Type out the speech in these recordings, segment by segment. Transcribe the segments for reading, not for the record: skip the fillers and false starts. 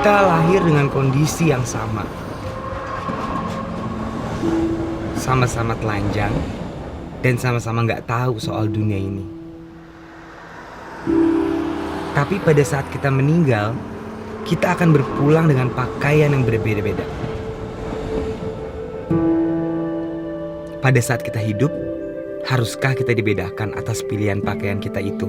Kita lahir dengan kondisi yang sama. Sama-sama telanjang dan sama-sama nggak tahu soal dunia ini. Tapi pada saat kita meninggal, kita akan berpulang dengan pakaian yang berbeda-beda. Pada saat kita hidup, haruskah kita dibedakan atas pilihan pakaian kita itu?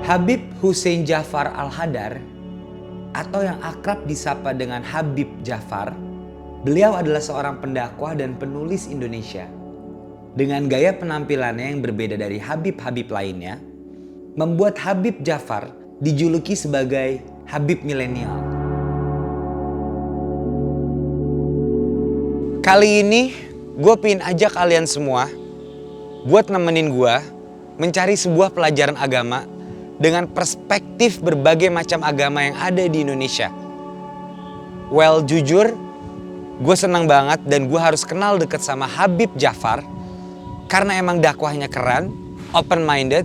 Habib Hussein Ja'far Al-Haddad atau yang akrab disapa dengan Habib Ja'far, beliau adalah seorang pendakwah dan penulis Indonesia. Dengan gaya penampilannya yang berbeda dari Habib-Habib lainnya, membuat Habib Ja'far dijuluki sebagai Habib Milenial. Kali ini gue pengen ajak kalian semua buat nemenin gue mencari sebuah pelajaran agama dengan perspektif berbagai macam agama yang ada di Indonesia. Well, jujur, gue senang banget dan gue harus kenal deket sama Habib Ja'far karena emang dakwahnya keren, open-minded,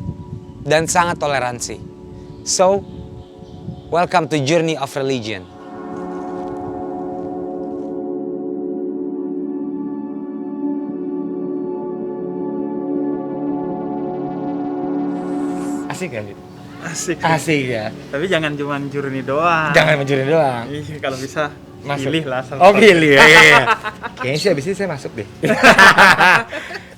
dan sangat toleransi. So, welcome to Journey of Religion. Asik kan? Asik. Asik ya. Tapi jangan cuma journey doang. Jangan mencuri doang. Iya, kalau bisa Masuk. pilih lah. Oh pilih ya. Iya. Kayaknya sih abis ini saya masuk deh.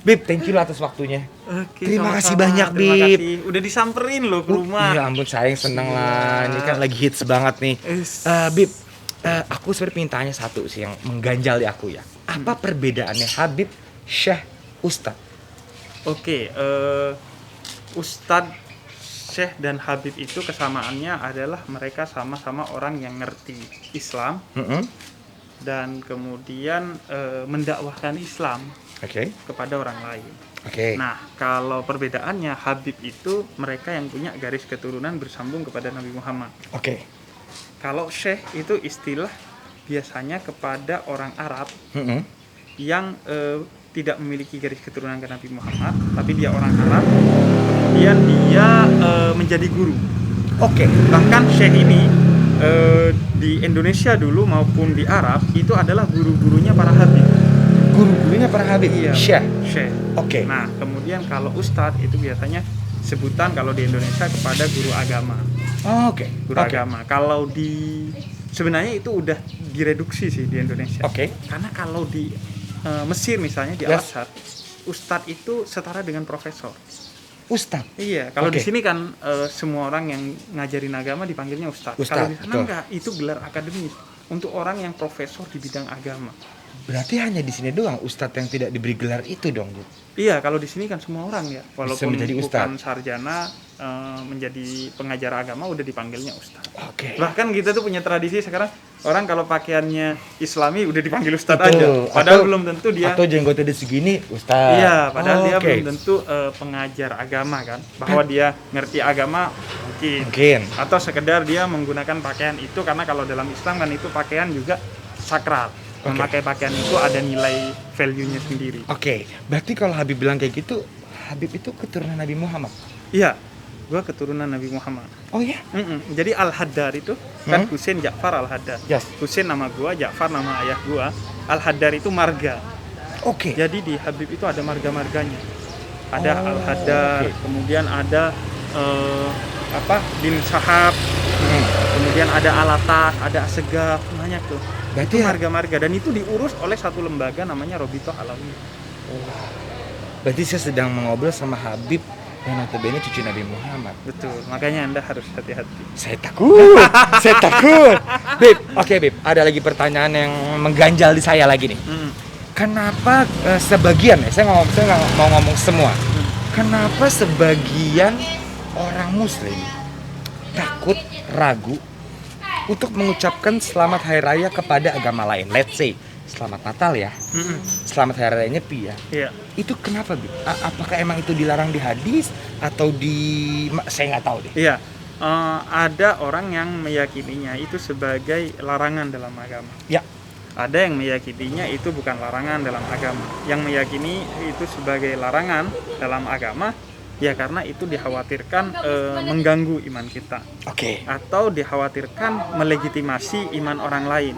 Bib, thank you lah atas waktunya. Oke, Terima kasih sama-sama. banyak, Terima Bib. kasih. Udah disamperin loh ke rumah. Ya ampun, saya yang seneng lah. Ini kan lagi hits banget nih. Is. Bib, aku sebenarnya pengen tanya satu sih yang mengganjal di aku ya. Apa perbedaannya Habib, Syekh, Ustadz? Oke, Ustadz, Syekh dan Habib itu kesamaannya adalah mereka sama-sama orang yang ngerti Islam dan kemudian mendakwahkan Islam Oke. kepada orang lain. Oke. Nah, kalau perbedaannya Habib itu mereka yang punya garis keturunan bersambung kepada Nabi Muhammad. Oke. Kalau Syekh itu istilah biasanya kepada orang Arab yang tidak memiliki garis keturunan ke Nabi Muhammad, tapi dia orang Arab, kemudian dia menjadi guru. Oke. Bahkan Syekh ini di Indonesia dulu maupun di Arab itu adalah guru-gurunya para Habib. Guru-gurunya para Habib? Iya, Syekh? Syekh. Oke. Nah, kemudian kalau Ustadz itu biasanya sebutan kalau di Indonesia kepada guru agama. Oke. Guru agama. Kalau di sebenarnya itu udah direduksi sih di Indonesia. Oke. Karena kalau di Mesir misalnya di Yes. Al-Azhar, Ustadz itu setara dengan profesor. Ustadz? Iya, kalau Oke. di sini kan semua orang yang ngajarin agama dipanggilnya Ustadz. Kalau di sana betul. enggak, itu gelar akademis untuk orang yang profesor di bidang agama. Berarti hanya di sini doang Ustadz yang tidak diberi gelar itu dong, Bu? Iya, kalau di sini kan semua orang ya, walaupun menjadi bukan ustadz. sarjana menjadi pengajar agama udah dipanggilnya ustadz. Oke. Bahkan kita tuh punya tradisi sekarang orang kalau pakaiannya Islami udah dipanggil ustadz Betul. aja, padahal Atau- belum tentu dia. Atau jenggotnya segini, Ustadz. Iya, padahal dia Oke. belum tentu pengajar agama kan, bahwa dia ngerti agama mungkin. Mungkin. Atau sekedar dia menggunakan pakaian itu karena kalau dalam Islam kan itu pakaian juga sakral. Oke. Memakai pakaian itu ada nilai value-nya sendiri. Oke, berarti kalau Habib bilang kayak gitu, Habib itu keturunan Nabi Muhammad. Iya, gua keturunan Nabi Muhammad. Oh iya? Jadi Al-Haddad itu kan Hussein Ja'far Al-Haddad. Yes. Hussein nama gua, Ja'far nama ayah gua. Al-Haddad itu marga. Oke. Jadi di Habib itu ada marga-marganya. Ada Oh, Al-Haddad, oke. kemudian ada bin Sahab, kemudian ada Alatas, ada Asegaf, banyak tuh. Berarti Itu ya- marga-marga dan itu diurus oleh satu lembaga namanya Robitoh Alawi. Berarti saya sedang mengobrol sama Habib yang notabene cucu Nabi Muhammad. Betul, makanya Anda harus hati-hati. Saya takut, saya takut. Bib, oke Bib, ada lagi pertanyaan yang mengganjal di saya lagi nih. Kenapa sebagian ya, saya nggak mau ngomong semua. Kenapa sebagian orang Muslim takut, ragu untuk mengucapkan selamat hari raya kepada agama lain? Let's say selamat Natal ya, selamat hari raya Nyepi ya. Iya. Itu kenapa, Bib? Apakah emang itu dilarang di hadis atau di saya nggak tahu deh. Iya, ada orang yang meyakininya itu sebagai larangan dalam agama. Ya. Ada yang meyakininya itu bukan larangan dalam agama. Yang meyakini itu sebagai larangan dalam agama, ya karena itu dikhawatirkan mengganggu iman kita. Oke. Atau dikhawatirkan melegitimasi iman orang lain.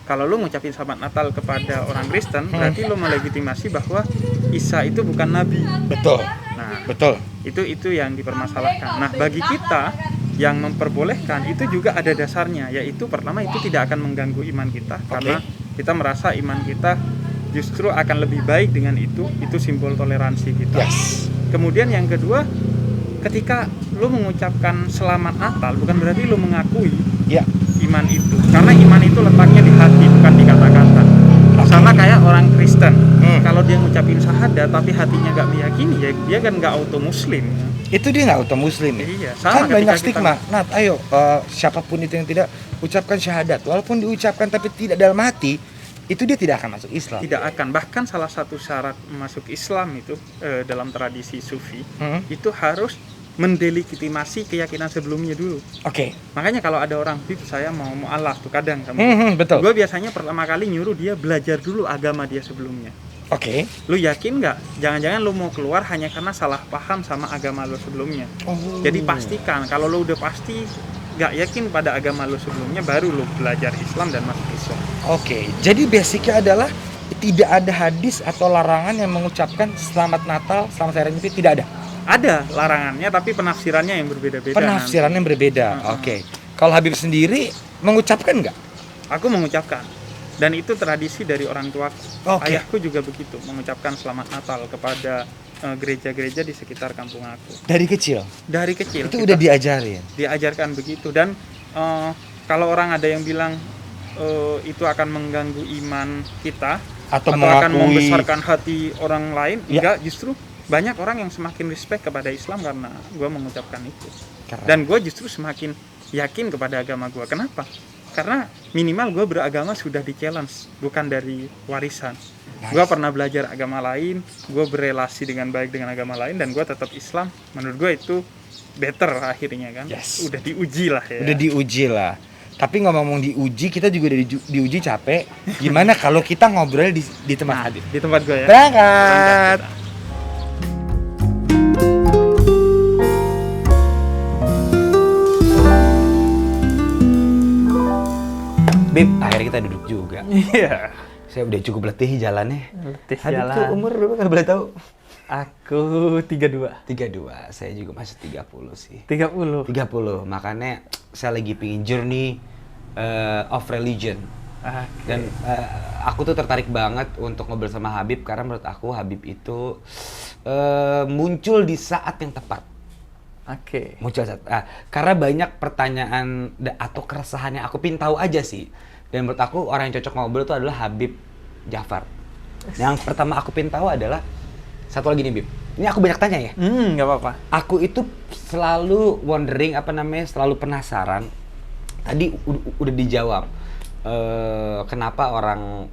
Kalau lu ngucapin selamat Natal kepada orang Kristen, berarti lu melegitimasi bahwa Isa itu bukan nabi. Betul. Nah, Betul. itu yang dipermasalahkan. Nah, bagi kita yang memperbolehkan itu juga ada dasarnya, yaitu pertama itu tidak akan mengganggu iman kita karena kita merasa iman kita justru akan lebih baik dengan itu simbol toleransi kita. Yes. Kemudian yang kedua, ketika lu mengucapkan selamat Natal bukan berarti lu mengakui Ya. iman itu, karena iman itu letaknya di hati bukan di kata-kata. Sama kayak orang Kristen, kalau dia ngucapin syahadat tapi hatinya nggak meyakini, ya dia kan nggak auto muslim. Itu dia nggak auto muslim ya? Iya, Kan sama banyak ketika stigma. Nat, ayo siapapun itu yang tidak ucapkan syahadat, walaupun diucapkan tapi tidak dalam hati, itu dia tidak akan masuk Islam. tidak akan, bahkan salah satu syarat masuk Islam itu dalam tradisi Sufi itu harus mendelegitimasi keyakinan sebelumnya dulu. Oke. Makanya kalau ada orang, Bib, saya mau mu'alaf tuh kadang sama Betul. gue biasanya pertama kali nyuruh dia belajar dulu agama dia sebelumnya. Oke. Lu yakin nggak? Jangan-jangan lu mau keluar hanya karena salah paham sama agama lu sebelumnya. Oh. Jadi pastikan, kalau lu udah pasti nggak yakin pada agama lu sebelumnya, baru lu belajar Islam dan masuk Islam. Oke. Jadi basicnya adalah tidak ada hadis atau larangan yang mengucapkan selamat Natal, selamat Hari Raya Nyepi, tidak ada. Ada larangannya, tapi penafsirannya yang berbeda-beda. Penafsiran yang berbeda. Oke. Kalau Habib sendiri mengucapkan nggak? Aku mengucapkan, dan itu tradisi dari orang tuaku. Oke. Ayahku juga begitu, mengucapkan selamat Natal kepada gereja-gereja di sekitar kampung aku. Dari kecil. Dari kecil Itu kita udah diajarin. diajarkan begitu. Dan kalau orang ada yang bilang itu akan mengganggu iman kita Atau akan mengakui. membesarkan hati orang lain, Ya. enggak, justru banyak orang yang semakin respect kepada Islam karena gue mengucapkan itu. Keren. Dan gue justru semakin yakin kepada agama gue. Kenapa? Karena minimal gue beragama sudah di-challenge, bukan dari warisan. Nice. Gue pernah belajar agama lain, gue berelasi dengan baik dengan agama lain, dan gue tetap Islam. Menurut gue itu better akhirnya kan. Yes. Udah diuji lah ya. Udah diuji lah. Tapi ngomong-ngomong diuji, kita juga udah diuji capek. Gimana kalau kita ngobrol di tempat Habib? Di tempat gue ya. Berangkat. Bib, akhirnya kita duduk juga. Iya. Saya udah cukup letih jalannya. Letih Habib jalan. tuh umur berapa kalau boleh tahu? Aku 32. 32, saya juga masih 30 sih. 30. 30, makanya saya lagi pingin journey of religion. Dan aku tuh tertarik banget untuk ngobrol sama Habib karena menurut aku Habib itu muncul di saat yang tepat. Oke. Muncul saat, karena banyak pertanyaan atau keresahan yang aku pingin tahu aja sih. Dan menurut aku orang yang cocok ngobrol itu adalah Habib Jafar. Yang pertama aku pingin tahu adalah satu lagi nih Bib. Ini aku banyak tanya ya. Nggak apa-apa. Aku itu selalu wondering, selalu penasaran. Tadi udah dijawab. Kenapa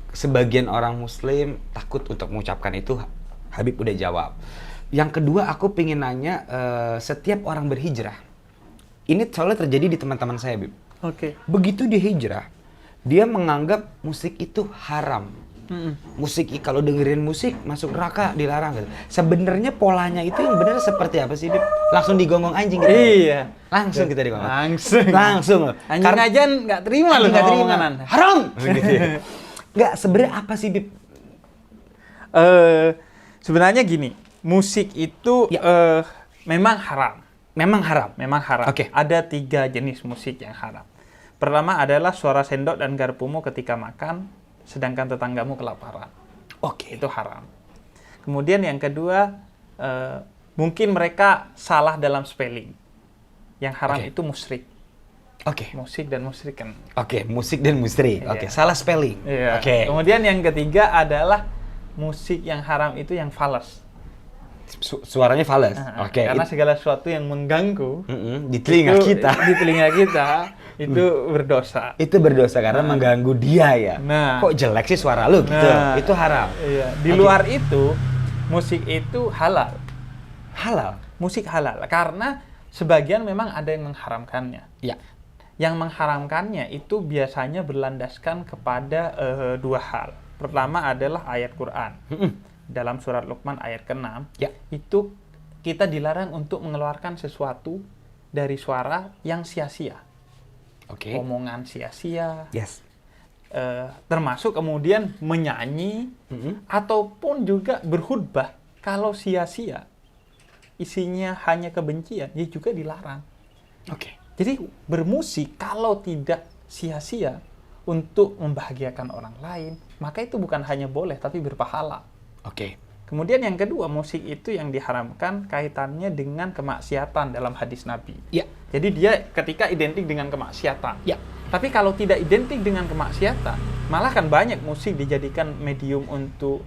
sebagian orang Muslim takut untuk mengucapkan itu, Habib udah jawab. Yang kedua aku pengen nanya, setiap orang berhijrah, ini soalnya terjadi di teman-teman saya, Bib. Oke. Begitu dia hijrah, dia menganggap musik itu haram. Musik, kalau dengerin musik masuk neraka, dilarang gitu. Sebenarnya polanya itu yang benar seperti apa sih, Bib? Langsung digonggong anjing gitu. Iya. Langsung kita digonggong. Langsung loh. Anjing aja nggak terima loh nggak terima. ngomongan Anda. Haram. Nggak, sebenarnya apa sih, Bib? Sebenarnya gini, musik itu memang haram. Memang haram. Memang haram. Oke. Ada 3 jenis musik yang haram. Pertama adalah suara sendok dan garpumu ketika makan, sedangkan tetanggamu kelaparan. Oke. Itu haram. Kemudian yang kedua, mungkin mereka salah dalam spelling. Yang haram Oke. itu musyrik. Oke. Musik dan musyrik kan. Oke, musik dan musri. Iya. Oke, salah spelling. Iya. Oke. Kemudian yang ketiga adalah musik yang haram itu yang fals. Suaranya fals. Oke. Karena segala sesuatu yang mengganggu Di telinga itu- kita. di telinga kita itu berdosa. Itu berdosa karena mengganggu dia ya. Nah. Kok jelek sih suara lu gitu. Nah. Itu haram. Iya. Di Oke. luar itu musik itu halal. Halal. Musik halal karena Sebagian memang ada yang mengharamkannya. Ya. Yang mengharamkannya itu biasanya berlandaskan kepada dua hal. Pertama adalah ayat Quran. Dalam surat Luqman ayat ke-6, Ya. itu kita dilarang untuk mengeluarkan sesuatu dari suara yang sia-sia. Oke. Omongan sia-sia, Yes. termasuk kemudian menyanyi ataupun juga berkhutbah kalau sia-sia isinya hanya kebencian, ya juga dilarang. Oke. Jadi bermusik kalau tidak sia-sia untuk membahagiakan orang lain, maka itu bukan hanya boleh tapi berpahala. Oke. Kemudian yang kedua, musik itu yang diharamkan kaitannya dengan kemaksiatan dalam hadis Nabi. Ya. Jadi dia ketika identik dengan kemaksiatan. Ya. Tapi kalau tidak identik dengan kemaksiatan, malah kan banyak musik dijadikan medium untuk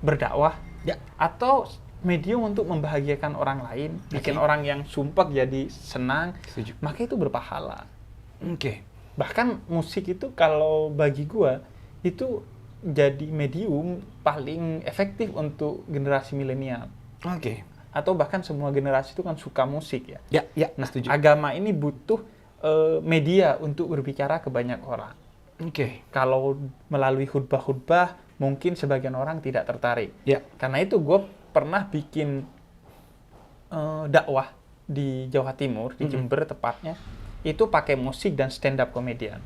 berdakwah Ya. atau medium untuk membahagiakan orang lain, bikin Oke. orang yang sumpah jadi senang, Setuju. maka itu berpahala. Oke. Bahkan musik itu kalau bagi gua itu jadi medium paling efektif untuk generasi milenial. Oke. Atau bahkan semua generasi itu kan suka musik ya. Ya, ya, Nah, setuju. agama ini butuh media untuk berbicara ke banyak orang. Oke. Kalau melalui khutbah-khutbah, mungkin sebagian orang tidak tertarik. Ya. Karena itu gue pernah bikin dakwah di Jawa Timur, di Jember tepatnya, itu pakai musik dan stand up comedian.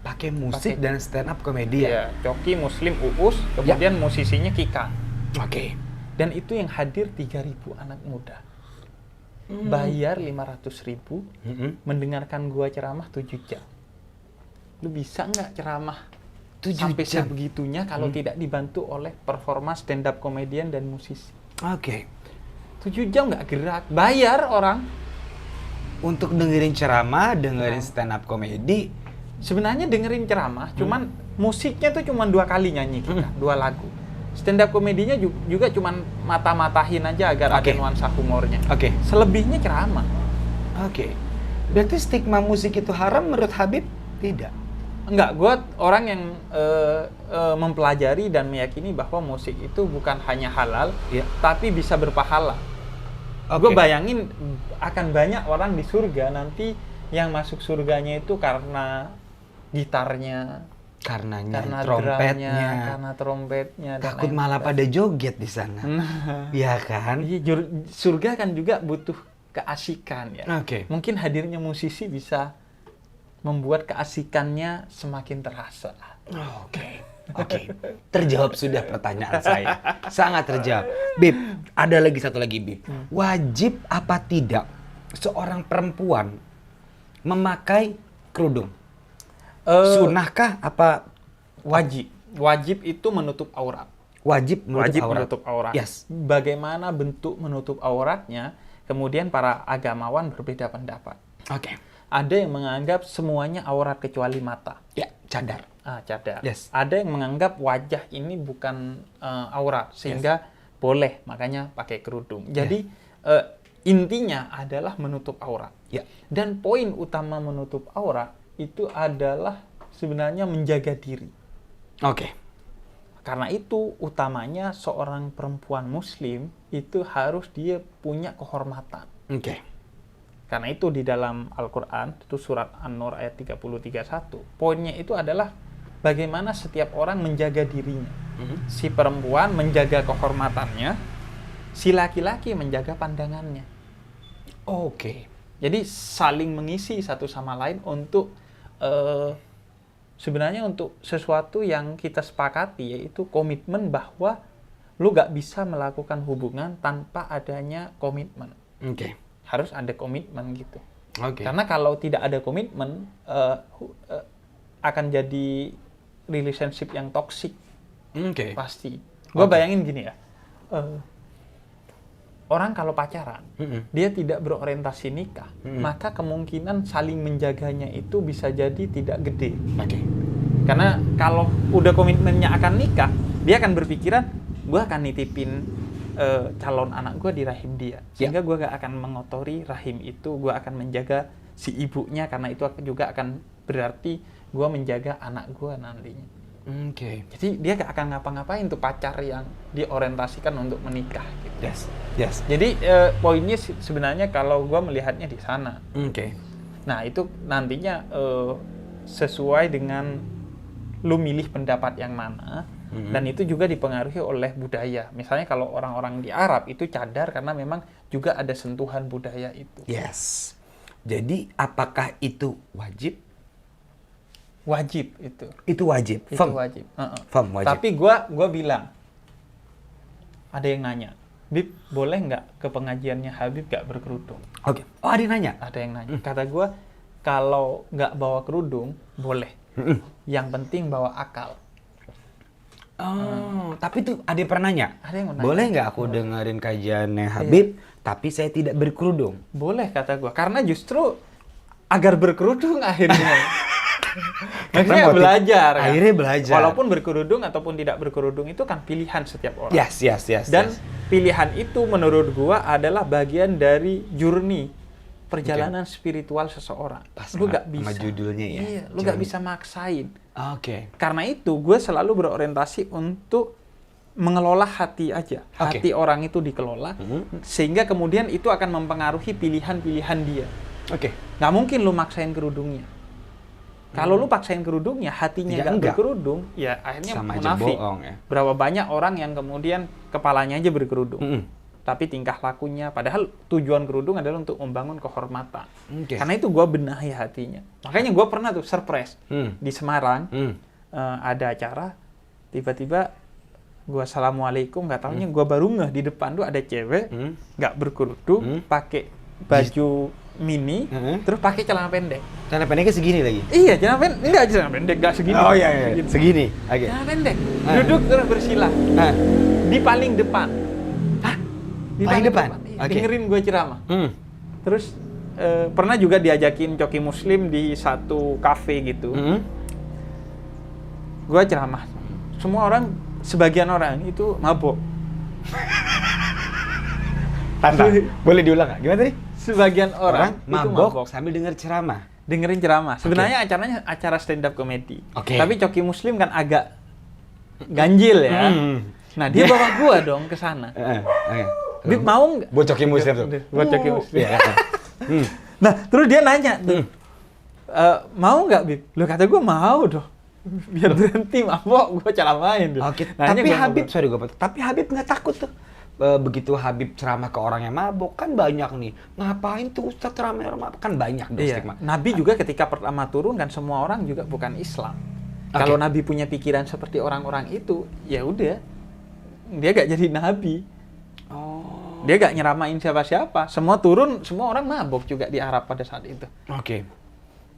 Pakai musik Pakai. dan stand up komedi ya. Ya, Coki, Muslim, Uus, kemudian musisinya Kika. Oke. Dan itu yang hadir 3.000 anak muda. Bayar 500.000, mendengarkan gua ceramah 7 jam. Lu bisa nggak ceramah 7 sampai jam? sebegitunya kalau tidak dibantu oleh performa stand up comedian dan musisi? Oke. 7 jam nggak gerak, bayar orang. Untuk dengerin ceramah, dengerin stand up komedi. Sebenarnya dengerin ceramah, cuman musiknya tuh cuman 2 kali nyanyi kita, 2 lagu. Stand up komedinya juga cuman mata-matahin aja agar Oke. ada nuansa humornya. Oke. Selebihnya ceramah. Oke. Berarti stigma musik itu haram menurut Habib? Tidak. Enggak, gue orang yang mempelajari dan meyakini bahwa musik itu bukan hanya halal, Iya. tapi bisa berpahala. Oke. Gue bayangin akan banyak orang di surga nanti yang masuk surganya itu karena gitarnya, Karena karena trompetnya. drumnya, karena trompetnya. dan Takut lain malah sebagainya. pada joget di sana. Nah, Iya kan? iya, surga kan juga butuh keasikan ya. Oke. Mungkin hadirnya musisi bisa membuat keasikannya semakin terasa. Oke. Oke. Terjawab sudah pertanyaan saya. Sangat terjawab. Bib, ada lagi satu lagi, Bib. Wajib apa tidak seorang perempuan memakai kerudung? Sunnahkah apa Wajib itu menutup aurat. wajib menutup Wajib aurat? menutup aurat. Yes. Bagaimana bentuk menutup auratnya? Kemudian para agamawan berbeda pendapat. Oke. Ada yang menganggap semuanya aurat kecuali mata. Ya, cadar. Cadar. Yes. Ada yang menganggap wajah ini bukan aurat sehingga boleh, makanya pakai kerudung. Jadi intinya adalah menutup aurat. Ya. Dan poin utama menutup aurat itu adalah sebenarnya menjaga diri. Oke. Karena itu utamanya seorang perempuan muslim itu harus dia punya kehormatan. Oke. Karena itu di dalam Al-Quran, itu surat An-Nur ayat 30-31, poinnya itu adalah bagaimana setiap orang menjaga dirinya. Si perempuan menjaga kehormatannya, si laki-laki menjaga pandangannya. Oke. Jadi saling mengisi satu sama lain untuk sebenarnya untuk sesuatu yang kita sepakati, yaitu komitmen bahwa lu gak bisa melakukan hubungan tanpa adanya komitmen. Oke. Harus ada komitmen gitu. Oke. Karena kalau tidak ada komitmen akan jadi relationship yang toksik Oke. pasti. Gue Oke. bayangin gini ya, orang kalau pacaran dia tidak berorientasi nikah, maka kemungkinan saling menjaganya itu bisa jadi tidak gede. Oke. Karena kalau udah komitmennya akan nikah, dia akan berpikiran gue akan nitipin calon anak gue di rahim dia, sehingga gue gak akan mengotori rahim itu, gue akan menjaga si ibunya, karena itu juga akan berarti gue menjaga anak gue nantinya. Oke. Jadi dia gak akan ngapa-ngapain tuh pacar yang diorientasikan untuk menikah gitu. Yes. Yes. Jadi poinnya sebenarnya kalau gue melihatnya di sana. Oke. Nah itu nantinya sesuai dengan lu milih pendapat yang mana, dan itu juga dipengaruhi oleh budaya. Misalnya kalau orang-orang di Arab itu cadar karena memang juga ada sentuhan budaya itu. Yes. Jadi apakah itu wajib? Wajib itu. Itu wajib. Itu Faham? wajib. Faham, wajib. Tapi gua bilang, ada yang nanya, Bib, boleh nggak ke pengajiannya Habib nggak berkerudung? Oke. Oh, ada yang nanya? Ada yang nanya. Kata gua, kalau nggak bawa kerudung, boleh. Yang penting bawa akal. Oh, tapi tuh ada yang pernah nanya. Ada yang nanya. Boleh nggak aku dengerin kajiannya Habib, tapi saya tidak berkerudung? Boleh, kata gua. Karena justru agar berkerudung akhirnya. Maksudnya motif- belajar. Kan? akhirnya belajar. Walaupun berkerudung ataupun tidak berkerudung itu kan pilihan setiap orang. Yes. Dan yes. pilihan itu menurut gua adalah bagian dari journey perjalanan spiritual seseorang. Pas Lu nggak sama bisa. judulnya ya. Iya, lu nggak Journey. bisa maksain. Oke. Karena itu gue selalu berorientasi untuk mengelola hati aja. Oke. Hati orang itu dikelola, sehingga kemudian itu akan mempengaruhi pilihan-pilihan dia. Oke. Nggak mungkin lu maksain kerudungnya. Kalau lu paksain kerudungnya, hatinya Ya, nggak enggak. berkerudung, ya akhirnya Sama aja munafik. bohong ya. Berapa banyak orang yang kemudian kepalanya aja berkerudung, Mm-mm. tapi tingkah lakunya, padahal tujuan kerudung adalah untuk membangun kehormatan. Oke. Karena itu gue benahi hatinya. Makanya gue pernah tuh surprise di Semarang, ada acara, tiba-tiba gue assalamualaikum, nggak taunya gue baru ngeh di depan tuh ada cewek nggak berkerudung, pakai baju mini, terus pakai celana pendek. Celana pendeknya segini lagi. Iya, celana pendek, enggak celana pendek, nggak segini. Oh iya. Gitu. Segini. Oke. Celana pendek, duduk terus bersila di paling depan. Di Paling depan? Iya. Oke. Dengerin gue ceramah. Terus pernah juga diajakin Coki Muslim di satu kafe gitu. Gue ceramah. Semua orang, sebagian orang itu mabok. Tantang. Boleh diulang nggak? Gimana tadi? Sebagian orang, itu mabok sambil dengar ceramah. Dengerin ceramah. Sebenarnya acaranya acara stand up comedy. Oke. Tapi Coki Muslim kan agak ganjil ya. Nah, dia bawa gua dong ke sana. Oke. Bib mau nggak? Buat Coki Muslim tuh. Buat Coki Muslim. Iya. Nah, terus dia nanya tuh, mau nggak Bib? Lu kata gua mau dong. Biar berhenti mabok, gua ceramahin dong. Oke. Nanya Tapi gua Habib, ngobrol. sorry gue potong. Tapi Habib nggak takut tuh. Begitu Habib ceramah ke orang yang mabok, kan banyak nih. Ngapain tuh Ustadz ceramah orang mabok? Kan banyak dong Iya. stigma. Nabi juga ketika pertama turun kan semua orang juga bukan Islam. Kalau Nabi punya pikiran seperti orang-orang itu, ya udah, dia gak jadi Nabi. Oh. Dia gak nyeramain siapa-siapa. Semua turun, semua orang mabok juga di Arab pada saat itu. Oke.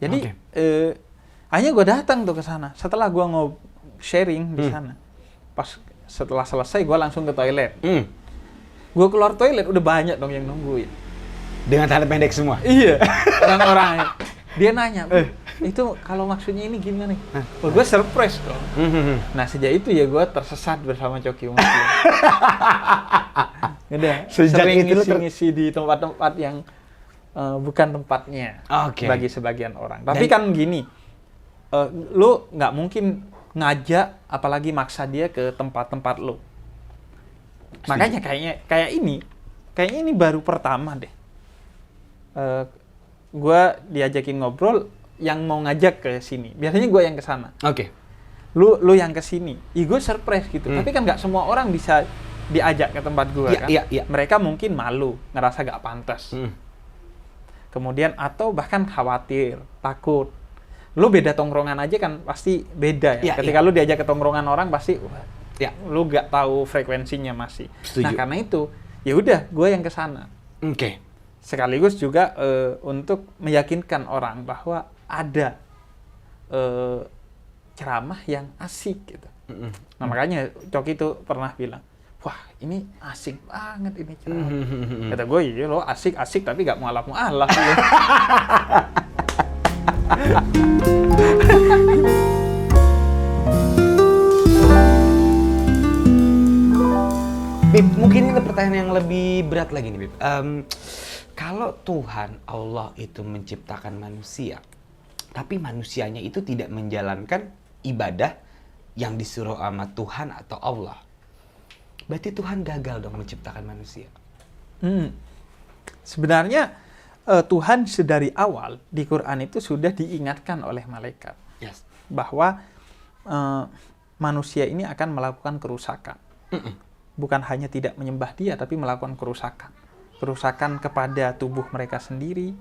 Jadi Oke. akhirnya gue datang tuh ke sana. Setelah gue sharing di sana, pas setelah selesai gue langsung ke toilet. Gue keluar toilet udah banyak dong yang nungguin. Dengan celana pendek semua. Iya, orang-orang. Dia nanya, itu kalau maksudnya ini gimana nih? Oh, gue surprise dong. Nah, sejak itu ya gue tersesat bersama Coki Muslim. Udah, Sejak sering itu lu ngisi di tempat-tempat yang bukan tempatnya Oke. bagi sebagian orang. Tapi kan gini, lu nggak mungkin ngajak, apalagi maksa dia ke tempat-tempat lu. Makanya kayaknya ini baru pertama deh. Gue diajakin ngobrol, yang mau ngajak ke sini. Biasanya gue yang ke sana. Oke. Lu yang ke sini. Gue surprise gitu. Tapi kan nggak semua orang bisa diajak ke tempat gue kan. Iya. Mereka mungkin malu, ngerasa gak pantas. Kemudian atau bahkan khawatir, takut. Lu beda tongkrongan aja kan pasti beda ya. Iya, Ketika lu diajak ke tongkrongan orang pasti Ya. lu gak tahu frekuensinya masih. Setuju. Nah karena itu ya udah gue yang ke sana. Oke. Sekaligus juga untuk meyakinkan orang bahwa ada ceramah yang asik gitu. Nah makanya Coki itu pernah bilang, wah ini asik banget ini ceramah. Kata gue, iya lo asik-asik tapi gak mualaf-mualaf. Bib, mungkin ini pertanyaan yang lebih berat lagi nih, Bib. Kalau Tuhan Allah itu menciptakan manusia, tapi manusianya itu tidak menjalankan ibadah yang disuruh sama Tuhan atau Allah, berarti Tuhan gagal dong menciptakan manusia. Sebenarnya Tuhan sedari awal di Quran itu sudah diingatkan oleh malaikat Yes. bahwa manusia ini akan melakukan kerusakan. Bukan hanya tidak menyembah dia, tapi melakukan kerusakan. Kerusakan kepada tubuh mereka sendiri,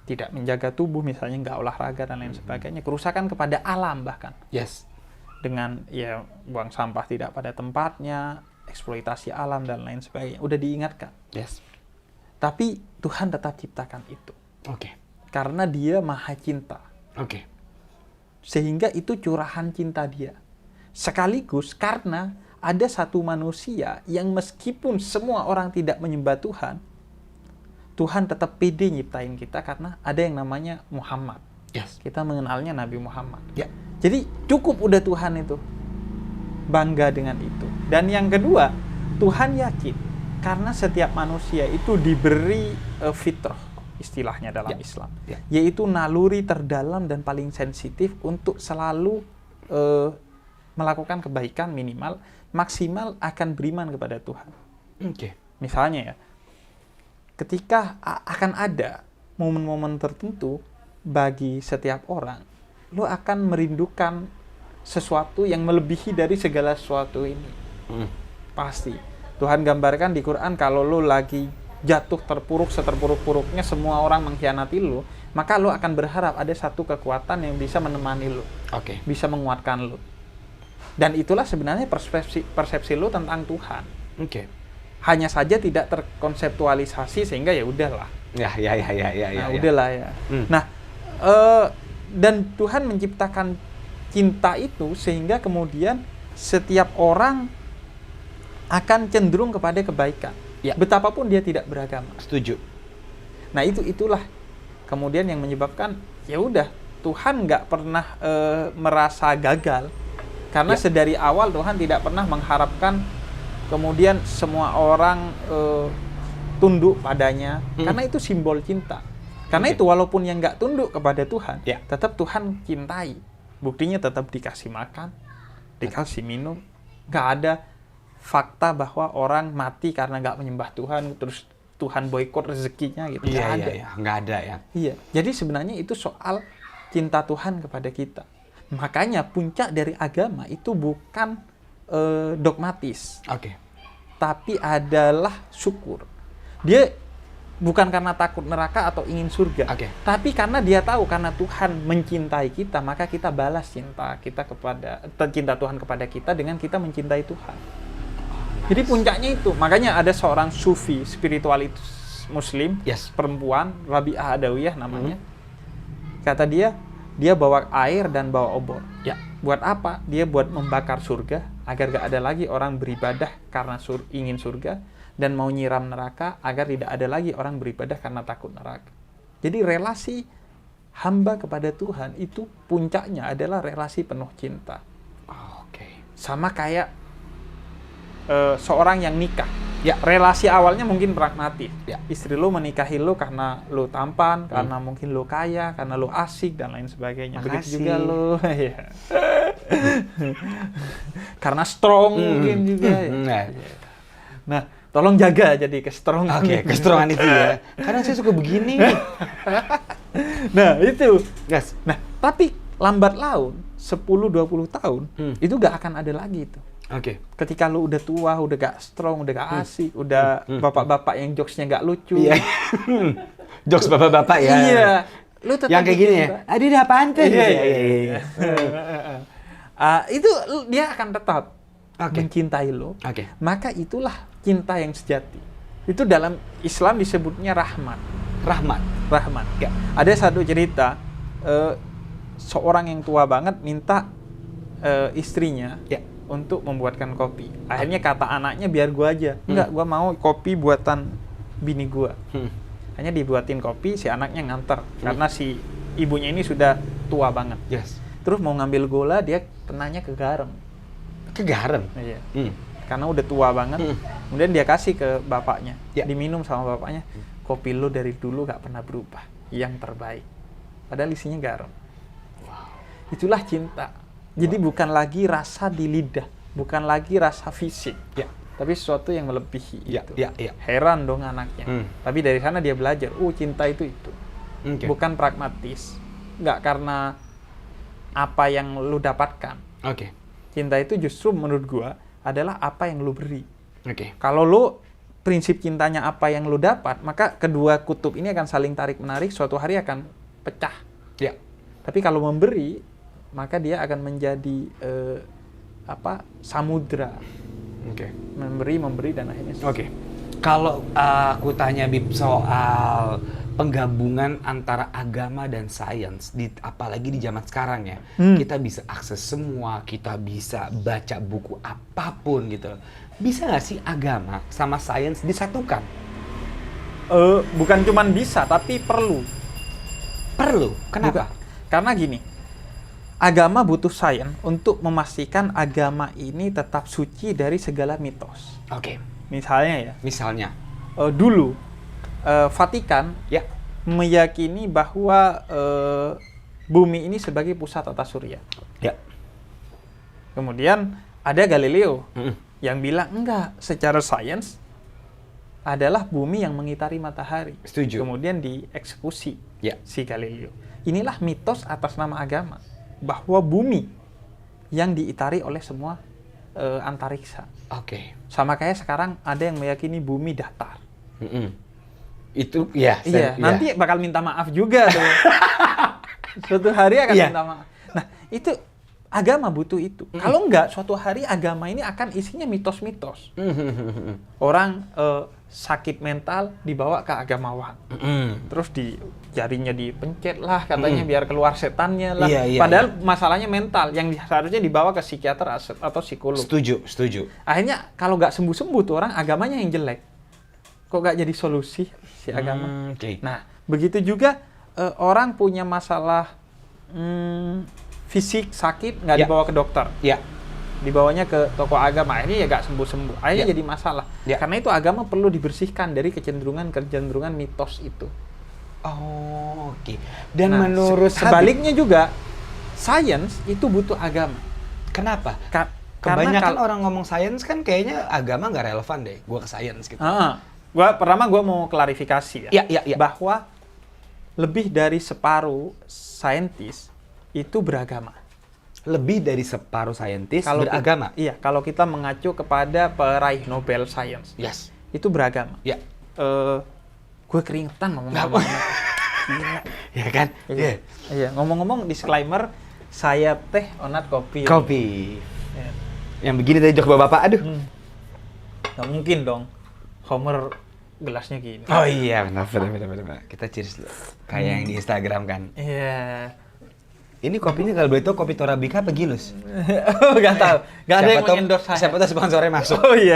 tidak menjaga tubuh, misalnya nggak olahraga dan lain sebagainya. Kerusakan kepada alam bahkan. Yes. Dengan ya buang sampah tidak pada tempatnya, eksploitasi alam dan lain sebagainya. Udah diingatkan. Yes. Tapi Tuhan tetap ciptakan itu. Oke. Karena dia maha cinta. Oke. Sehingga itu curahan cinta dia. Sekaligus karena ada satu manusia yang meskipun semua orang tidak menyembah Tuhan, Tuhan tetap pede nyiptain kita karena ada yang namanya Muhammad. Yes. Kita mengenalnya Nabi Muhammad. Ya. Jadi cukup udah Tuhan itu. Bangga dengan itu. Dan yang kedua, Tuhan yakin karena setiap manusia itu diberi fitrah, istilahnya dalam Islam. Ya. Yaitu naluri terdalam dan paling sensitif untuk selalu melakukan kebaikan minimal, maksimal akan beriman kepada Tuhan. Oke. Misalnya ya, ketika akan ada momen-momen tertentu bagi setiap orang, lo akan merindukan sesuatu yang melebihi dari segala sesuatu ini. Pasti. Tuhan gambarkan di Quran kalau lo lagi jatuh terpuruk seterpuruk-puruknya, semua orang mengkhianati lo, maka lo akan berharap ada satu kekuatan yang bisa menemani lo. Oke. Bisa menguatkan lo. Dan itulah sebenarnya persepsi lo tentang Tuhan. Oke. Hanya saja tidak terkonseptualisasi sehingga ya udahlah. Ya. Udahlah ya. Nah, dan Tuhan menciptakan cinta itu sehingga kemudian setiap orang akan cenderung kepada kebaikan. Ya. Betapapun dia tidak beragama. Setuju. Nah, itulah kemudian yang menyebabkan ya udah Tuhan nggak pernah merasa gagal karena sedari awal Tuhan tidak pernah mengharapkan kemudian semua orang tunduk padanya karena itu simbol cinta. Karena itu walaupun yang nggak tunduk kepada Tuhan, tetap Tuhan cintai. Buktinya tetap dikasih makan, dikasih minum. Nggak ada fakta bahwa orang mati karena nggak menyembah Tuhan, terus Tuhan boikot rezekinya gitu. Nggak ada ya. Iya, jadi sebenarnya itu soal cinta Tuhan kepada kita. Makanya puncak dari agama itu bukan dogmatis. Oke. Tapi adalah syukur. Dia bukan karena takut neraka atau ingin surga. Oke. Tapi karena dia tahu karena Tuhan mencintai kita, maka kita balas cinta Tuhan kepada kita dengan kita mencintai Tuhan. Jadi puncaknya itu. Makanya ada seorang sufi spiritualitas muslim, perempuan, Rabi'ah Adawiyah namanya. Kata dia bawa air dan bawa obor. Ya. Buat apa? Dia buat membakar surga agar gak ada lagi orang beribadah karena ingin surga, dan mau nyiram neraka agar tidak ada lagi orang beribadah karena takut neraka. Jadi relasi hamba kepada Tuhan itu puncaknya adalah relasi penuh cinta. Oke. Sama kayak seorang yang nikah. Ya. Relasi awalnya mungkin pragmatis. Ya. Istri lo menikahi lo karena lo tampan, karena mungkin lo kaya, karena lo asik dan lain sebagainya. Begitu juga lo. Karena strong mungkin juga. Nah, tolong jaga jadi ke-strongan. Oke, ke-strongan itu ya. Karena saya suka begini. Nah, itu. Gas. Nah, tapi lambat laun 10-20 tahun itu gak akan ada lagi itu. Oke. Ketika lu udah tua, udah gak strong, udah gak asik, udah bapak-bapak yang jokesnya gak lucu. Iya. Jokes bapak-bapak ya. Iya. Lu tetap yang kayak gini ya. Adi ada apaan tuh? Iya. Itu dia akan tetap mencintai lo. Oke. Maka itulah cinta yang sejati. Itu dalam Islam disebutnya rahmat. Rahmat. Ya. Ada satu cerita seorang yang tua banget minta istrinya untuk membuatkan kopi. Akhirnya kata anaknya biar gua aja. Enggak, gua mau kopi buatan bini gua. Hanya dibuatin kopi, si anaknya nganter karena si ibunya ini sudah tua banget. Yes. Terus mau ngambil gula, dia kenanya ke garam. Ke garam? Iya. Karena udah tua banget. Kemudian dia kasih ke bapaknya. Diminum sama bapaknya. Kopi lo dari dulu gak pernah berubah. Yang terbaik. Padahal isinya garam. Wow. Itulah cinta. Jadi bukan lagi rasa di lidah. Bukan lagi rasa fisik. tapi sesuatu yang melebihi Ya, itu. ya. Heran dong anaknya. Tapi dari sana dia belajar, cinta itu. Oke. Bukan pragmatis. Nggak karena apa yang lu dapatkan. Oke. Cinta itu justru menurut gua adalah apa yang lu beri. Oke. Kalau lu prinsip cintanya apa yang lu dapat, maka kedua kutub ini akan saling tarik-menarik, suatu hari akan pecah. Ya. Tapi kalau memberi, maka dia akan menjadi samudra. Oke. Memberi dan akhirnya selesai. Oke. Kalau aku tanya Bib soal penggabungan antara agama dan sains, apalagi di zaman sekarang ya, kita bisa akses semua, kita bisa baca buku apapun gitu. Bisa nggak sih agama sama sains disatukan? Bukan cuman bisa, tapi perlu. Perlu. Kenapa? Karena gini, agama butuh sains untuk memastikan agama ini tetap suci dari segala mitos. Oke. Misalnya ya, Misalnya. dulu Vatikan Ya. meyakini bahwa bumi ini sebagai pusat tata surya. Ya. Kemudian ada Galileo Mm-mm. yang bilang enggak, secara sains adalah bumi yang mengitari matahari. Setuju. Kemudian dieksekusi Ya. si Galileo. Inilah mitos atas nama agama bahwa bumi yang diitari oleh semua antariksa. Oke. Sama kayak sekarang ada yang meyakini bumi datar. Mm-mm. Itu ya. Iya, nanti bakal minta maaf juga tuh. Suatu hari akan Iya. minta maaf. Nah, itu agama butuh itu. Kalau enggak, suatu hari agama ini akan isinya mitos-mitos. Orang sakit mental dibawa ke agamawan. Terus jarinya dipencet lah katanya biar keluar setannya lah. Iya, Padahal masalahnya mental yang seharusnya dibawa ke psikiater atau psikolog. Setuju. Akhirnya kalau nggak sembuh-sembuh tuh orang, agamanya yang jelek. Kok nggak jadi solusi si agama? Oke. Nah, begitu juga orang punya masalah fisik sakit nggak Ya. dibawa ke dokter, Ya. dibawanya ke tokoh agama. Akhirnya ya nggak sembuh-sembuh. Akhirnya Ya. jadi masalah. Ya. Karena itu agama perlu dibersihkan dari kecenderungan mitos itu. Oh, oke. Dan Nah, menurut sebaliknya juga, sains itu butuh agama. kenapa? Karena Kebanyakan kalau orang ngomong sains kan kayaknya agama nggak relevan deh. Gua ke sains gitu. Pertama gua mau klarifikasi ya. Iya. Bahwa lebih dari separuh saintis itu beragama. Lebih dari separuh saintis Kalau beragama. Iya, kalau kita mengacu kepada peraih Nobel Science, Yes. itu beragama. Ya. Gue keringetan ngomong-ngomong. Gila. Ya kan? Iya. Iya, ngomong-ngomong disclaimer, saya teh onat kopi. Kopi. Ya. Yang begini tadi jok bapak. Aduh. Nggak mungkin dong. Homer gelasnya gini. Oh iya, benar. Kita cheers dulu. Kayak yang di Instagram kan. Iya. Ini kopinya kalau boleh tahu kopi Torabika apa Gilus? Nggak tahu. Nggak ada yang mengendorse saya. Siapa tahu sponsornya masuk. Oh iya.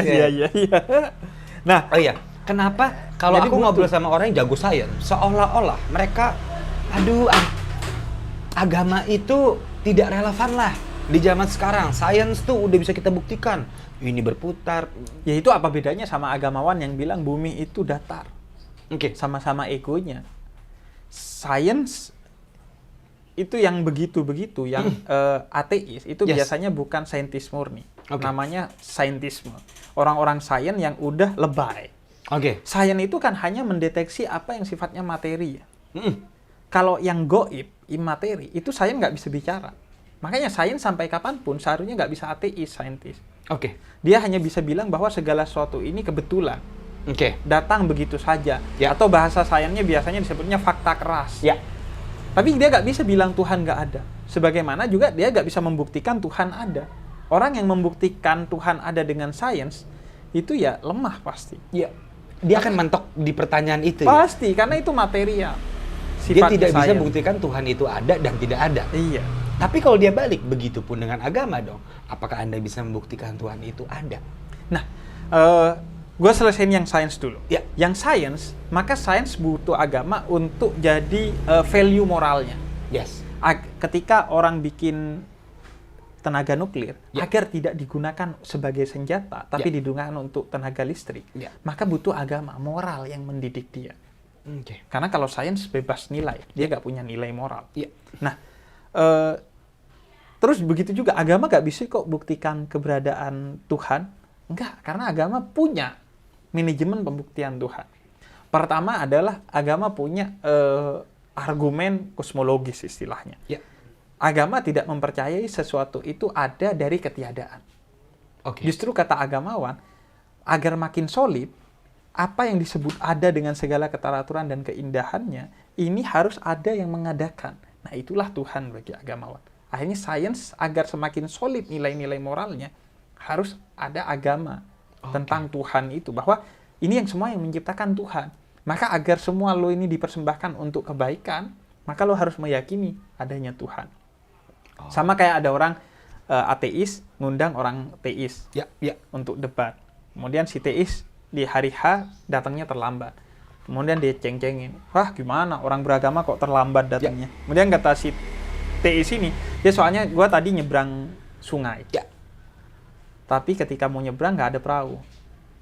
Nah, Oh iya, kenapa kalau Jadi aku butuh. ngobrol sama orang yang jago sains, seolah-olah mereka, agama itu tidak relevan lah di zaman sekarang. Sains tuh udah bisa kita buktikan, ini berputar. ya itu apa bedanya sama agamawan yang bilang bumi itu datar? Oke. Sama-sama egonya. Sains itu yang begitu-begitu, yang ateis, itu Yes. biasanya bukan saintis murni. Oke. Namanya saintisme. Orang-orang sains yang udah lebay. Oke. Sains itu kan hanya mendeteksi apa yang sifatnya materi. Mm. Kalau yang goib, imateri, itu sains nggak bisa bicara. Makanya sains sampai kapanpun seharusnya nggak bisa ateis, saintis. Oke. Dia hanya bisa bilang bahwa segala sesuatu ini kebetulan. Oke. Datang begitu saja. Ya. Atau bahasa sainsnya biasanya disebutnya fakta keras. Ya. Tapi dia nggak bisa bilang Tuhan nggak ada. Sebagaimana juga dia nggak bisa membuktikan Tuhan ada. Orang yang membuktikan Tuhan ada dengan sains, itu ya lemah pasti. Ya. Dia akan mentok di pertanyaan itu. Ya? Pasti, karena itu material. Dia Sifatnya tidak bisa sains. buktikan Tuhan itu ada dan tidak ada. Iya. Tapi kalau dia balik, begitupun dengan agama dong. Apakah Anda bisa membuktikan Tuhan itu ada? Nah, gue selesaiin yang sains dulu. Ya. Yang sains, maka sains butuh agama untuk jadi value moralnya. Yes. Ketika orang bikin tenaga nuklir, Ya. agar tidak digunakan sebagai senjata, tapi digunakan untuk tenaga listrik, Ya. maka butuh agama, moral yang mendidik dia. Oke. Karena kalau sains bebas nilai, dia nggak punya nilai moral. Ya. Nah, terus begitu juga agama nggak bisa kok buktikan keberadaan Tuhan Enggak, karena agama punya manajemen pembuktian Tuhan. Pertama adalah agama punya argumen kosmologis istilahnya. Ya. Agama tidak mempercayai sesuatu itu ada dari ketiadaan. Oke. Justru kata agamawan, agar makin solid, apa yang disebut ada dengan segala keteraturan dan keindahannya, ini harus ada yang mengadakan. Nah, itulah Tuhan bagi agamawan. Akhirnya sains agar semakin solid nilai-nilai moralnya, harus ada agama tentang Tuhan itu. Bahwa ini yang semua yang menciptakan Tuhan. Maka agar semua lo ini dipersembahkan untuk kebaikan, maka lo harus meyakini adanya Tuhan. Sama kayak ada orang ateis ngundang orang teis Ya, ya. untuk debat. Kemudian si teis di hari H datangnya terlambat. Kemudian dia ceng-cengin, wah gimana orang beragama kok terlambat datangnya. Kemudian kata si teis ini, ya soalnya gua tadi nyebrang sungai. Ya. Tapi ketika mau nyebrang nggak ada perahu.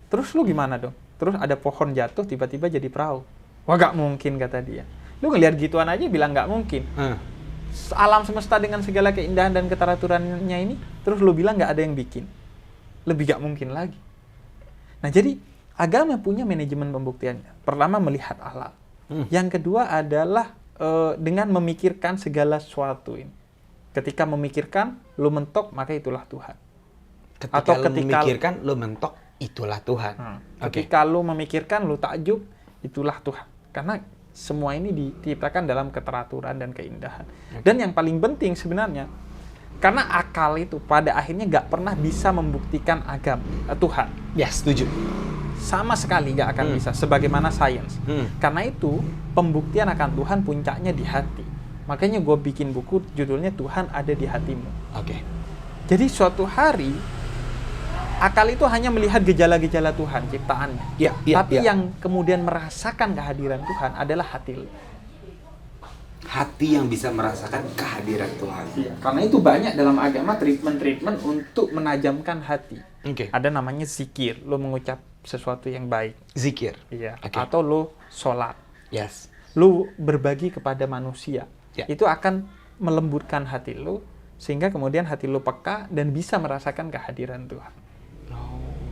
Terus lu gimana dong? Terus ada pohon jatuh tiba-tiba jadi perahu. Wah nggak mungkin kata dia. Lu ngelihat gituan aja bilang nggak mungkin. Alam semesta dengan segala keindahan dan keteraturannya ini, terus lu bilang nggak ada yang bikin. Lebih nggak mungkin lagi. Nah jadi agama punya manajemen pembuktiannya. Pertama melihat alam. Yang kedua adalah dengan memikirkan segala sesuatu ini. Ketika memikirkan, lu mentok, maka itulah Tuhan. Ketika lu memikirkan, lu mentok, itulah Tuhan. Ketika lu memikirkan, lu takjub, itulah Tuhan. Karena semua ini diciptakan dalam keteraturan dan keindahan. Dan yang paling penting sebenarnya, karena akal itu pada akhirnya nggak pernah bisa membuktikan Tuhan. Ya, setuju. Sama sekali nggak akan bisa, sebagaimana sains. Karena itu, pembuktian akan Tuhan puncaknya di hati. Makanya gue bikin buku judulnya Tuhan ada di hatimu. Oke. Jadi suatu hari, akal itu hanya melihat gejala-gejala Tuhan, ciptaannya. Tapi yang kemudian merasakan kehadiran Tuhan adalah hati lu. Hati yang bisa merasakan kehadiran Tuhan. Karena itu banyak dalam agama treatment untuk menajamkan hati. Oke. Ada namanya zikir, lo mengucap sesuatu yang baik. Zikir. Iya. Oke. Atau lo sholat. Yes. Lo berbagi kepada manusia. Ya. Itu akan melembutkan hati lo, sehingga kemudian hati lo peka dan bisa merasakan kehadiran Tuhan.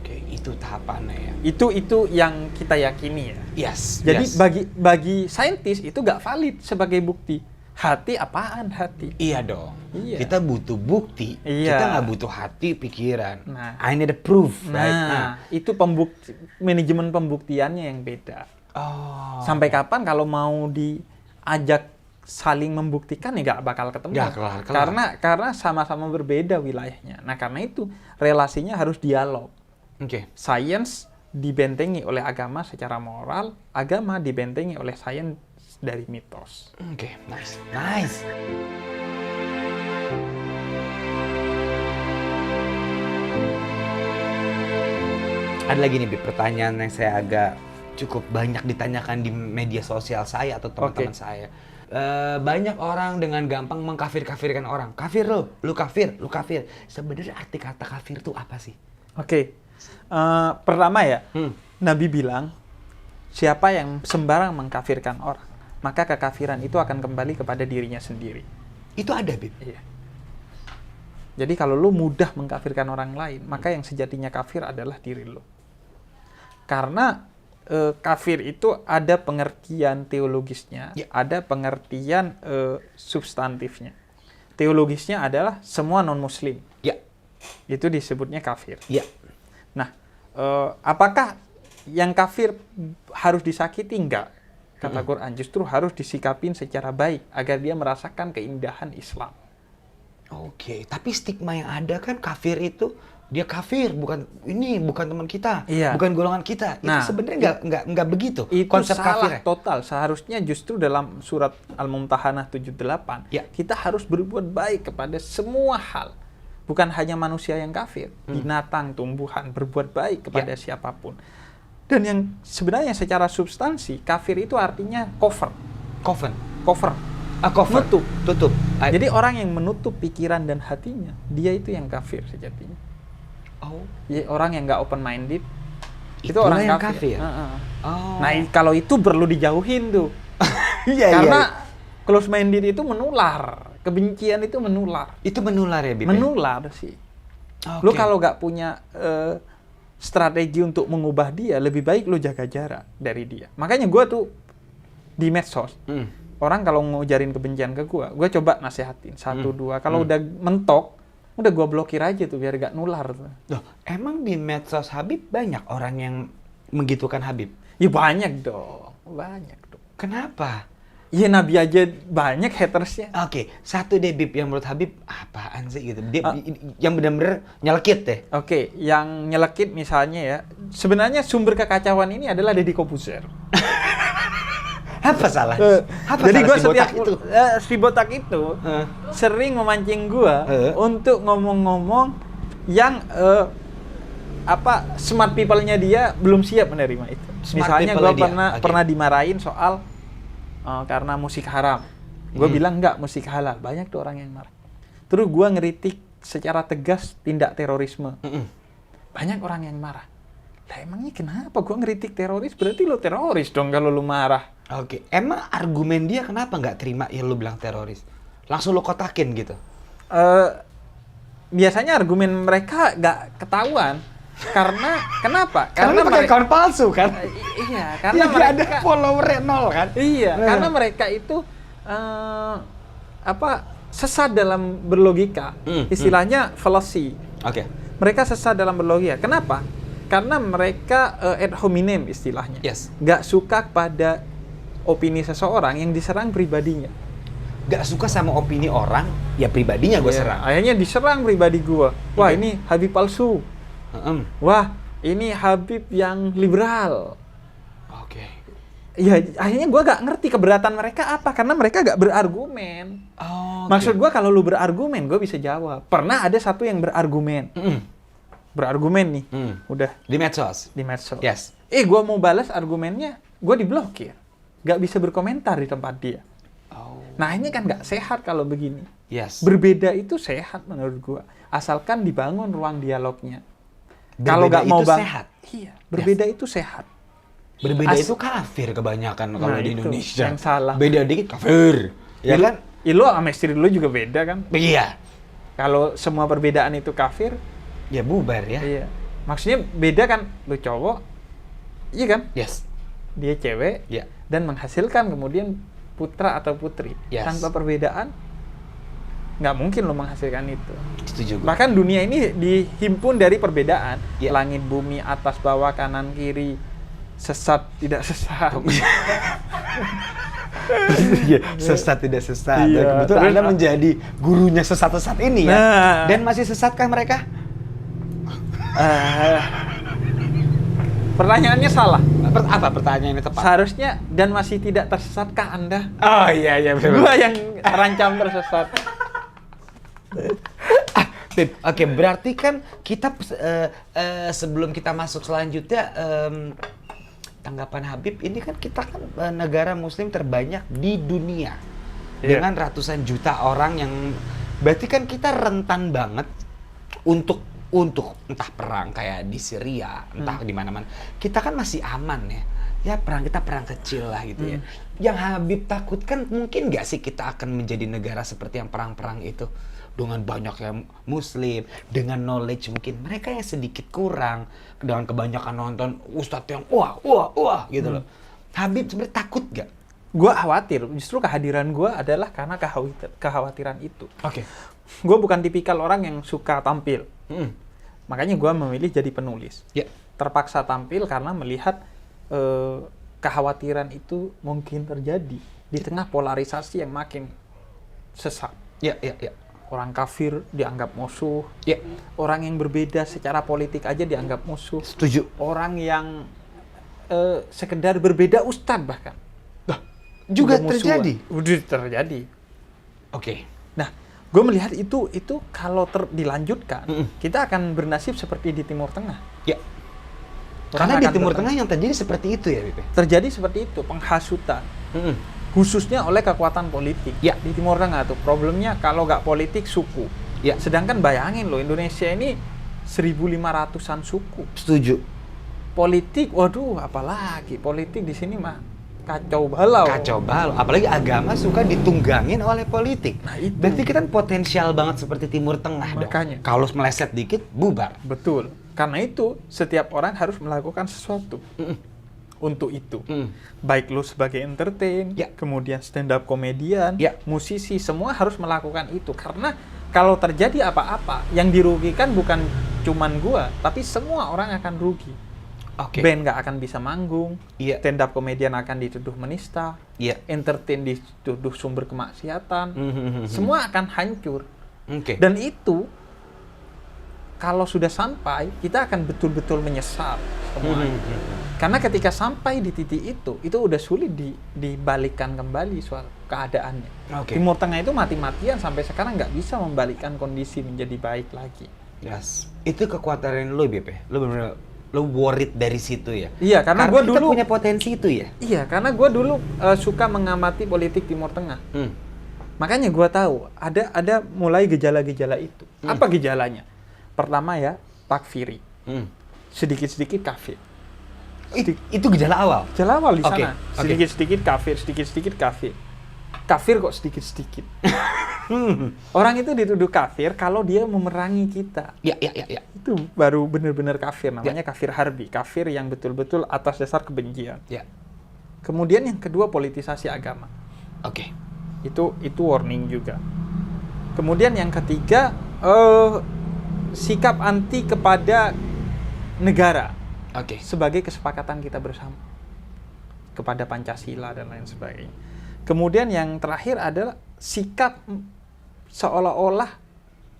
Oke, itu tahapannya ya. Itu yang kita yakini ya. Yes. Jadi yes. bagi saintis itu nggak valid sebagai bukti. Hati apaan hati? Iya dong. Iya. Kita butuh bukti. Iya. Kita nggak butuh hati, pikiran. Nah. I need a proof, right? Nah, itu manajemen pembuktiannya yang beda. Oh. Sampai kapan kalau mau diajak saling membuktikan ya nggak bakal ketemu. Nggak kelar-kelar. Karena sama-sama berbeda wilayahnya. Nah, karena itu relasinya harus dialog. Oke. Sains dibentengi oleh agama secara moral, agama dibentengi oleh sains dari mitos. Oke, nice. Nice. Ada lagi nih, Bib, pertanyaan yang saya agak cukup banyak ditanyakan di media sosial saya atau teman-teman saya. Banyak orang dengan gampang mengkafir-kafirkan orang. Kafir lu kafir, lu kafir. Sebenarnya arti kata kafir itu apa sih? Oke. Pertama ya, Nabi bilang, siapa yang sembarang mengkafirkan orang, maka kekafiran itu akan kembali kepada dirinya sendiri. Itu ada, Bib? Iya. Jadi kalau lu mudah mengkafirkan orang lain, maka yang sejatinya kafir adalah diri lu. Karena kafir itu ada pengertian teologisnya, Ya. ada pengertian substantifnya. Teologisnya adalah semua non-muslim. Ya. Itu disebutnya kafir. Ya. Nah, apakah yang kafir harus disakiti? Enggak. Kata Quran, justru harus disikapin secara baik agar dia merasakan keindahan Islam. Oke, tapi stigma yang ada kan kafir itu dia kafir, bukan teman kita, Iya. bukan golongan kita. Nah, itu sebenarnya nggak begitu. Itu konsep salah kafirnya. total. Seharusnya justru dalam surat Al-Mumtahanah 78, Ya. kita harus berbuat baik kepada semua hal. Bukan hanya manusia yang kafir, binatang, tumbuhan, berbuat baik kepada siapapun. Dan yang sebenarnya secara substansi, kafir itu artinya cover. Tutup. Jadi orang yang menutup pikiran dan hatinya, dia itu yang kafir sejatinya. Ya, orang yang nggak open minded, itu Itulah orang yang kafir. kafir? Oh. Nah, kalau itu perlu dijauhin tuh. Iya, Karena close minded itu menular, kebencian itu menular. itu menular ya, Bib? Menular sih. Oke. Lu kalau nggak punya strategi untuk mengubah dia, lebih baik lu jaga jarak dari dia. Makanya gue tuh di medsos, orang kalau ngujarin kebencian ke gue coba nasehatin, 1, 2. Kalau udah mentok, udah gue blokir aja tuh, biar gak nular. Loh, emang di medsos Habib banyak orang yang menggitukan Habib? Ya banyak dong. Kenapa? Iya, Nabi aja banyak hatersnya. Oke, satu deh Bib yang menurut Habib apaan sih gitu. Dia yang benar-benar nyelekit deh. Oke, yang nyelekit misalnya ya, sebenarnya sumber kekacauan ini adalah Deddy Corbuzier. Apa salah? Jadi gue si botak itu? Si botak itu sering memancing gue untuk ngomong-ngomong yang smart people-nya dia belum siap menerima itu. Misalnya gue pernah dimarahin soal karena musik haram. Gue bilang enggak, musik halal. Banyak tuh orang yang marah. Terus gue ngeritik secara tegas tindak terorisme. Banyak orang yang marah. Lah emangnya kenapa gue ngeritik teroris? Berarti lo teroris dong kalau lo marah. Oke, emang argumen dia kenapa nggak terima ya lu bilang teroris? Langsung lo kotakin gitu? Biasanya argumen mereka nggak ketahuan. Kenapa? Karena pakai akun palsu kan? Iya, karena mereka ada follower 0 kan? Iya, karena mereka itu sesat dalam berlogika. Istilahnya fallacy. Oke. Mereka sesat dalam berlogika. Kenapa? Karena mereka ad hominem istilahnya. Yes. Nggak suka pada opini seseorang yang diserang pribadinya. Gak suka sama opini orang, ya pribadinya gue serang. Akhirnya diserang pribadi gue. Wah, ini Habib palsu. Wah, ini Habib yang liberal. Oke. Ya, akhirnya gue gak ngerti keberatan mereka apa. Karena mereka gak berargumen. Maksud gue kalau lu berargumen, gue bisa jawab. Pernah ada satu yang berargumen. Berargumen nih. Udah. Di medsos? Di medsos. Yes. Gue mau balas argumennya, gue diblokir. Gak bisa berkomentar di tempat dia. Nah, ini kan gak sehat kalau begini. Yes. Berbeda itu sehat menurut gue. Asalkan dibangun ruang dialognya. Kalau nggak mau sehat. Iya, berbeda itu sehat. Berbeda itu kafir kebanyakan kalau di Indonesia. Yang salah. Beda dikit kafir. Ya kan? Ya lo sama istri lo juga beda kan? Iya. Kalau semua perbedaan itu kafir, ya bubar ya. Iya. Maksudnya beda kan, lo cowok, iya kan? Yes. Dia cewek, dan menghasilkan kemudian putra atau putri. Yes. Tanpa perbedaan, nggak mungkin lo menghasilkan itu. Setuju gue. Bahkan dunia ini dihimpun dari perbedaan. Langit, bumi, atas, bawah, kanan, kiri, sesat, tidak sesat. Sesat, tidak sesat. Kebetulan Anda menjadi gurunya sesat-sesat ini ya. Dan masih sesatkah mereka? Pertanyaannya salah. Apa pertanyaannya tepat? Seharusnya, dan masih tidak tersesatkah Anda? Oh iya betul. Gua yang terancam tersesat. Oke, berarti kan kita sebelum kita masuk selanjutnya, tanggapan Habib ini kan kita kan negara Muslim terbanyak di dunia dengan ratusan juta orang yang berarti kan kita rentan banget untuk entah perang kayak di Syria, entah di mana-mana. Kita kan masih aman ya. Ya kita perang kecil lah gitu ya. Yang Habib takutkan mungkin nggak sih kita akan menjadi negara seperti yang perang-perang itu? Dengan banyak yang Muslim, dengan knowledge mungkin mereka yang sedikit kurang, dengan kebanyakan nonton ustadz yang wah gitu loh. Habib sebenarnya takut gak? Gue khawatir, justru kehadiran gue adalah karena kekhawatiran itu. Oke. Gue bukan tipikal orang yang suka tampil. Makanya gue memilih jadi penulis. Terpaksa tampil karena melihat kekhawatiran itu mungkin terjadi di tengah polarisasi yang makin sesat. Orang kafir dianggap musuh. Orang yang berbeda secara politik aja dianggap musuh. Setuju. Orang yang sekedar berbeda ustadz bahkan. Juga terjadi? Udah terjadi. Oke. Nah, gue melihat itu kalau dilanjutkan, kita akan bernasib seperti di Timur Tengah. Karena di Timur Tengah yang terjadi seperti itu ya, Bip? Terjadi seperti itu, penghasutan. Khususnya oleh kekuatan politik. Di Timur Tengah tuh problemnya kalau nggak politik suku. Sedangkan bayangin loh, Indonesia ini 1.500-an suku. Setuju. Politik, waduh, apalagi politik di sini mah kacau balau. Apalagi agama suka ditunggangin oleh politik. Nah, itu. Berarti kita kan potensial banget seperti Timur Tengah. Makanya. Kalau meleset dikit, bubar. Betul. Karena itu setiap orang harus melakukan sesuatu untuk itu. Baik lu sebagai entertain, Ya. kemudian stand up komedian, Ya. musisi, semua harus melakukan itu. Karena kalau terjadi apa-apa, yang dirugikan bukan cuman gua, tapi semua orang akan rugi. Oke. Band nggak akan bisa manggung, Iya. stand up komedian akan dituduh menista, Iya. entertain dituduh sumber kemaksiatan, Mhm. semua akan hancur. Oke. Dan itu kalau sudah sampai, kita akan betul-betul menyesal semuanya. Karena ketika sampai di titik itu udah sulit dibalikkan kembali soal keadaannya. Oke. Timur Tengah itu mati-matian sampai sekarang nggak bisa membalikkan kondisi menjadi baik lagi. Yes. Itu kekuatan lo, Beb, ya? Lo bener-bener lo worried dari situ ya? Iya, karena gue kita dulu punya potensi itu ya? Iya, karena gue dulu suka mengamati politik Timur Tengah. Makanya gue tahu ada mulai gejala-gejala itu. Apa gejalanya? Pertama ya, takfiri. Sedikit-sedikit kafir. Itu gejala awal? Gejala awal di Oke, sana. oke. Sedikit-sedikit kafir, sedikit-sedikit kafir. Kafir kok sedikit-sedikit. Orang itu dituduh kafir kalau dia memerangi kita. Ya. Itu baru benar-benar kafir. Namanya kafir harbi. Kafir yang betul-betul atas dasar kebencian. Ya. Kemudian yang kedua, politisasi agama. Oke. Itu warning juga. Kemudian yang ketiga, sikap anti kepada negara Oke. sebagai kesepakatan kita bersama kepada Pancasila dan lain sebagainya. Kemudian yang terakhir adalah sikap seolah-olah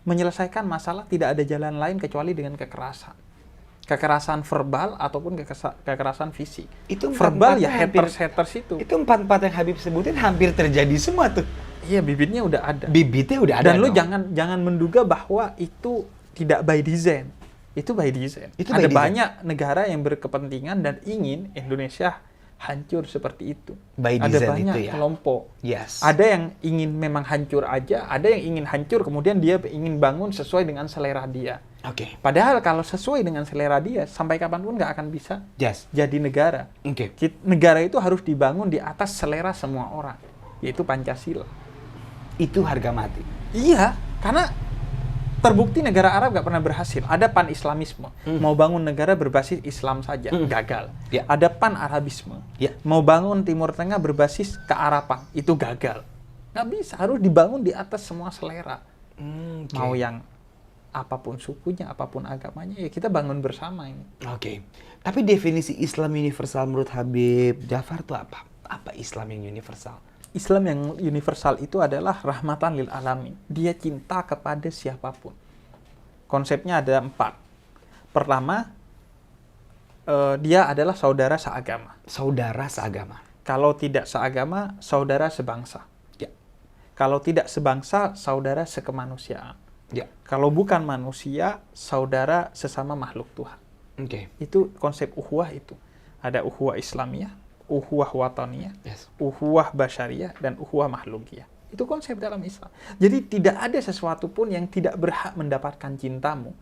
menyelesaikan masalah tidak ada jalan lain kecuali dengan kekerasan verbal ataupun kekerasan fisik. Itu verbal ya hampir- haters itu. Itu empat yang Habib sebutin hampir terjadi semua tuh. Iya, bibitnya udah ada. Bibitnya udah ada. Dan lu dong. jangan menduga bahwa itu tidak by design. Itu by design. Itu by ada design. banyak negara yang berkepentingan dan ingin Indonesia hancur seperti itu. By Ada design banyak itu ya. kelompok. Yes. Ada yang ingin memang hancur aja, ada yang ingin hancur kemudian dia ingin bangun sesuai dengan selera dia. Oke. Padahal kalau sesuai dengan selera dia, sampai kapanpun nggak akan bisa Yes. jadi negara. Oke. Negara itu harus dibangun di atas selera semua orang, yaitu Pancasila. Itu harga mati. Iya, karena terbukti negara Arab nggak pernah berhasil. Ada pan-islamisme, mau bangun negara berbasis Islam saja, gagal. Ya. Ada pan-arabisme, Ya. mau bangun Timur Tengah berbasis kearapan, itu gagal. Nggak bisa, harus dibangun di atas semua selera. Oke. Mau yang apapun sukunya, apapun agamanya, ya kita bangun bersama ini. Oke. Tapi definisi Islam universal menurut Habib Jafar itu apa? Apa Islam yang universal? Islam yang universal itu adalah rahmatan lil alamin. Dia cinta kepada siapapun. Konsepnya ada 4. Pertama, dia adalah saudara seagama. Saudara seagama. Kalau tidak seagama, saudara sebangsa. Ya. Kalau tidak sebangsa, saudara sekemanusiaan. Ya. Kalau bukan manusia, saudara sesama makhluk Tuhan. Oke. Itu konsep ukhuwah itu. Ada ukhuwah Islamiyah, ukhuwah wataniyah, Yes. ukhuwah basyariyah, dan ukhuwah makhlukiyah. Itu konsep dalam Islam. Jadi tidak ada sesuatu pun yang tidak berhak mendapatkan cintamu.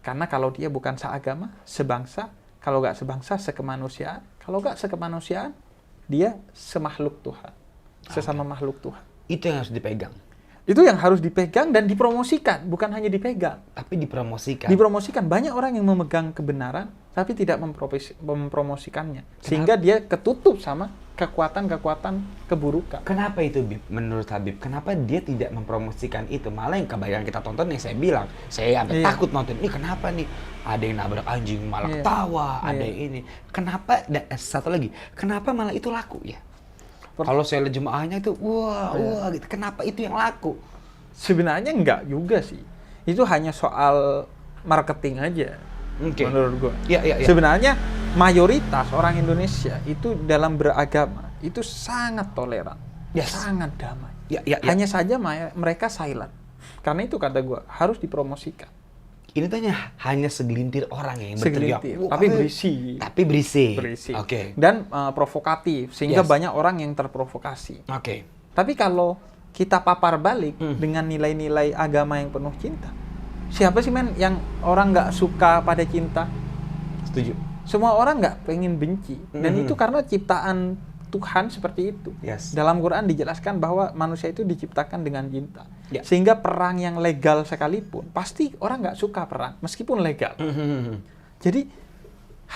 Karena kalau dia bukan seagama, sebangsa, kalau nggak sebangsa, sekemanusiaan. Kalau nggak sekemanusiaan, dia semakhluk Tuhan. Sesama makhluk Tuhan. Itu yang harus dipegang. Itu yang harus dipegang dan dipromosikan. Bukan hanya dipegang. Tapi dipromosikan. Dipromosikan. Banyak orang yang memegang kebenaran, tapi tidak mempromosikannya. Sehingga dia ketutup sama kekuatan-kekuatan keburukan. Kenapa itu, Bib? Menurut Habib, kenapa dia tidak mempromosikan itu? Malah yang kebanyakan kita tonton yang saya bilang, saya sampai Iya. takut nonton. Ini kenapa nih? Ada yang nabrak anjing malah Iya. ketawa, ada Iya. yang ini. Kenapa? Dan satu lagi, kenapa malah itu laku ya? Kalau saya lihat jemaahnya itu, wah gitu. Kenapa itu yang laku? Sebenarnya enggak juga sih. Itu hanya soal marketing aja. Oke. Menurut gua. Iya. Sebenarnya mayoritas orang Indonesia itu dalam beragama itu sangat toleran, Yes. sangat damai. Ya. Hanya saja mereka silent. Karena itu kata gua harus dipromosikan. Ini tuh hanya segelintir orang yang berteriak. Segelintir, "Wah, tapi berisi. Tapi berisi. Berisi. Oke. Dan provokatif sehingga Yes. banyak orang yang terprovokasi. Oke. Tapi kalau kita papar balik dengan nilai-nilai agama yang penuh cinta, siapa sih men yang orang nggak suka pada cinta? Setuju. Semua orang nggak pengen benci. Dan itu karena ciptaan Tuhan seperti itu. Yes. Dalam Quran dijelaskan bahwa manusia itu diciptakan dengan cinta. Ya. Sehingga perang yang legal sekalipun, pasti orang nggak suka perang, meskipun legal. Jadi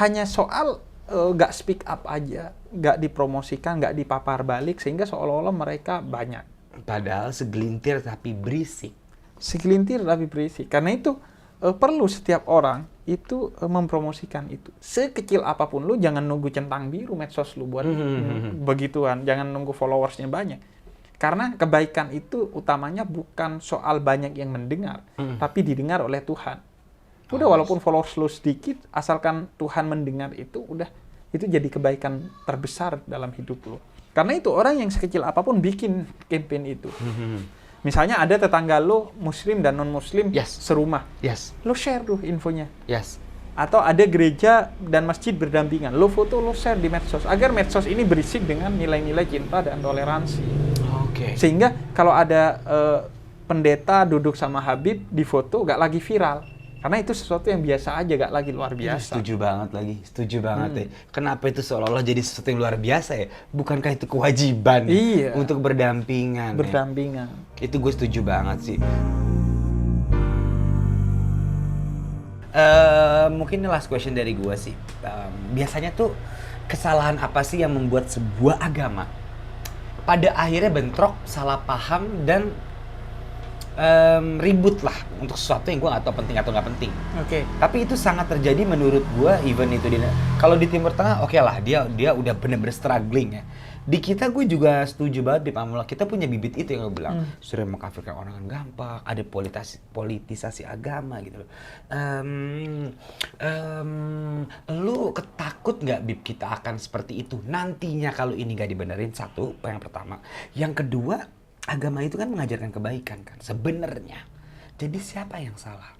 hanya soal nggak speak up aja, nggak dipromosikan, nggak dipapar balik, sehingga seolah-olah mereka banyak. Padahal segelintir tapi berisik. Segelintir tapi berisik. Karena itu perlu setiap orang itu mempromosikan itu. Sekecil apapun, lu jangan nunggu centang biru medsos lu buat begituan. Jangan nunggu followersnya banyak. Karena kebaikan itu utamanya bukan soal banyak yang mendengar, tapi didengar oleh Tuhan. Udah, walaupun followers lu sedikit, asalkan Tuhan mendengar itu, udah, itu jadi kebaikan terbesar dalam hidup lu. Karena itu orang yang sekecil apapun bikin campaign itu. Misalnya ada tetangga lu muslim dan non muslim serumah, lu share tuh infonya. Atau ada gereja dan masjid berdampingan, lu foto, lu share di medsos, agar medsos ini berisik dengan nilai-nilai cinta dan toleransi. Sehingga kalau ada pendeta duduk sama Habib di foto, gak lagi viral. Karena itu sesuatu yang biasa aja, gak lagi luar biasa. Setuju banget ya. Kenapa itu seolah-olah jadi sesuatu yang luar biasa ya? Bukankah itu kewajiban untuk berdampingan? Berdampingan. Ya? Itu gue setuju banget sih. Mungkin last question dari gue sih. Biasanya tuh kesalahan apa sih yang membuat sebuah agama pada akhirnya bentrok, salah paham, dan ribut lah untuk sesuatu yang gue nggak tahu penting atau nggak penting. Tapi itu sangat terjadi menurut gue, even itu kalau di Timur Tengah oke lah, dia udah bener-bener struggling ya. Di kita gue juga setuju banget di Pamula, kita punya bibit itu yang gue bilang sudah mengkafirkan orang kan gampang, ada politisasi agama gitu loh. Lu ketakut nggak Bib kita akan seperti itu nantinya kalau ini nggak dibenerin? Satu, yang pertama. Yang kedua, agama itu kan mengajarkan kebaikan kan sebenarnya. Jadi siapa yang salah?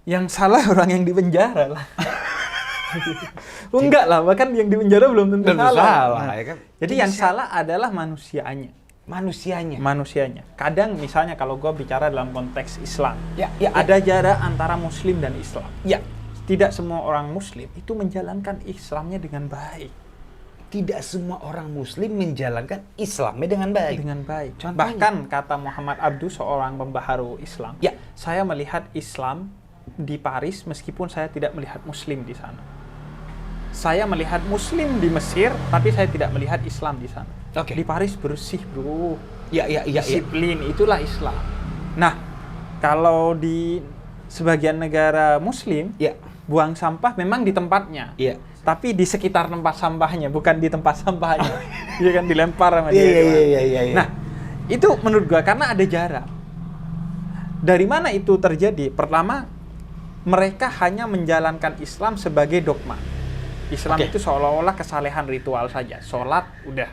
Yang salah orang yang di penjara lah. Enggak lah, bahkan yang di penjara belum tentu salah. Ya kan? Jadi yang salah adalah manusianya. Kadang misalnya kalau gue bicara dalam konteks Islam, ada jarak antara Muslim dan Islam. Tidak semua orang Muslim itu menjalankan Islamnya dengan baik. Tidak semua orang Muslim menjalankan Islamnya dengan baik. Contohnya? Bahkan kata Muhammad Abduh, seorang pembaharu Islam, saya melihat Islam di Paris meskipun saya tidak melihat Muslim di sana. Saya melihat Muslim di Mesir, tapi saya tidak melihat Islam di sana. Di Paris bersih, bro. Disiplin, itulah Islam. Nah, kalau di sebagian negara Muslim, buang sampah memang di tempatnya. Tapi di sekitar tempat sampahnya, bukan di tempat sampahnya. Dia kan dilempar sama dia. Nah, itu menurut gua karena ada jarak. Dari mana itu terjadi? Pertama, mereka hanya menjalankan Islam sebagai dogma. Islam itu seolah-olah kesalehan ritual saja. Sholat udah.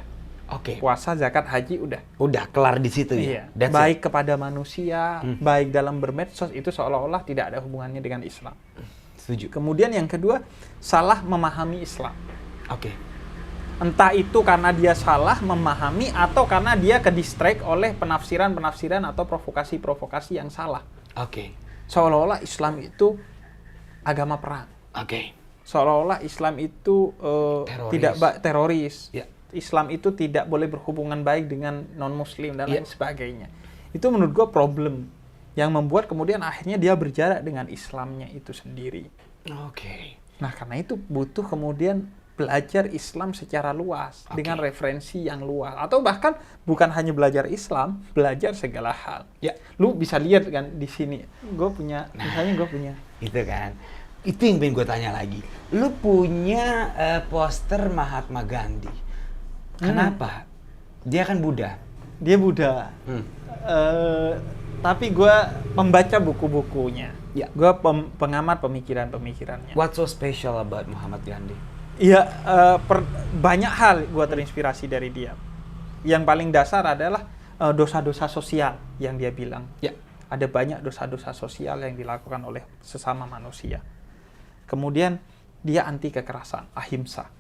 Puasa, zakat, haji udah. Udah kelar di situ ya. Baik kepada manusia, baik dalam bermedsos, itu seolah-olah tidak ada hubungannya dengan Islam. Setuju. Kemudian yang kedua, salah memahami Islam. Entah itu karena dia salah memahami atau karena dia ke-distract oleh penafsiran-penafsiran atau provokasi-provokasi yang salah. Seolah-olah Islam itu agama perang. Seolah-olah Islam itu teroris. Islam itu tidak boleh berhubungan baik dengan non-Muslim dan lain sebagainya. Itu menurut gue problem yang membuat kemudian akhirnya dia berjarak dengan Islamnya itu sendiri. Nah, karena itu butuh kemudian belajar Islam secara luas dengan referensi yang luas, atau bahkan bukan hanya belajar Islam, belajar segala hal. Lu bisa lihat kan di sini, misalnya gue punya. Itu kan, itu yang pengen gue tanya lagi. Lu punya poster Mahatma Gandhi. Kenapa? Dia kan Buddha. Dia Buddha. Tapi gue membaca buku-bukunya. Gue pengamat pemikirannya. What's so special about Muhammad Gandhi? Banyak hal gue terinspirasi dari dia. Yang paling dasar adalah dosa-dosa sosial yang dia bilang. Ada banyak dosa-dosa sosial yang dilakukan oleh sesama manusia. Kemudian dia anti kekerasan, ahimsa.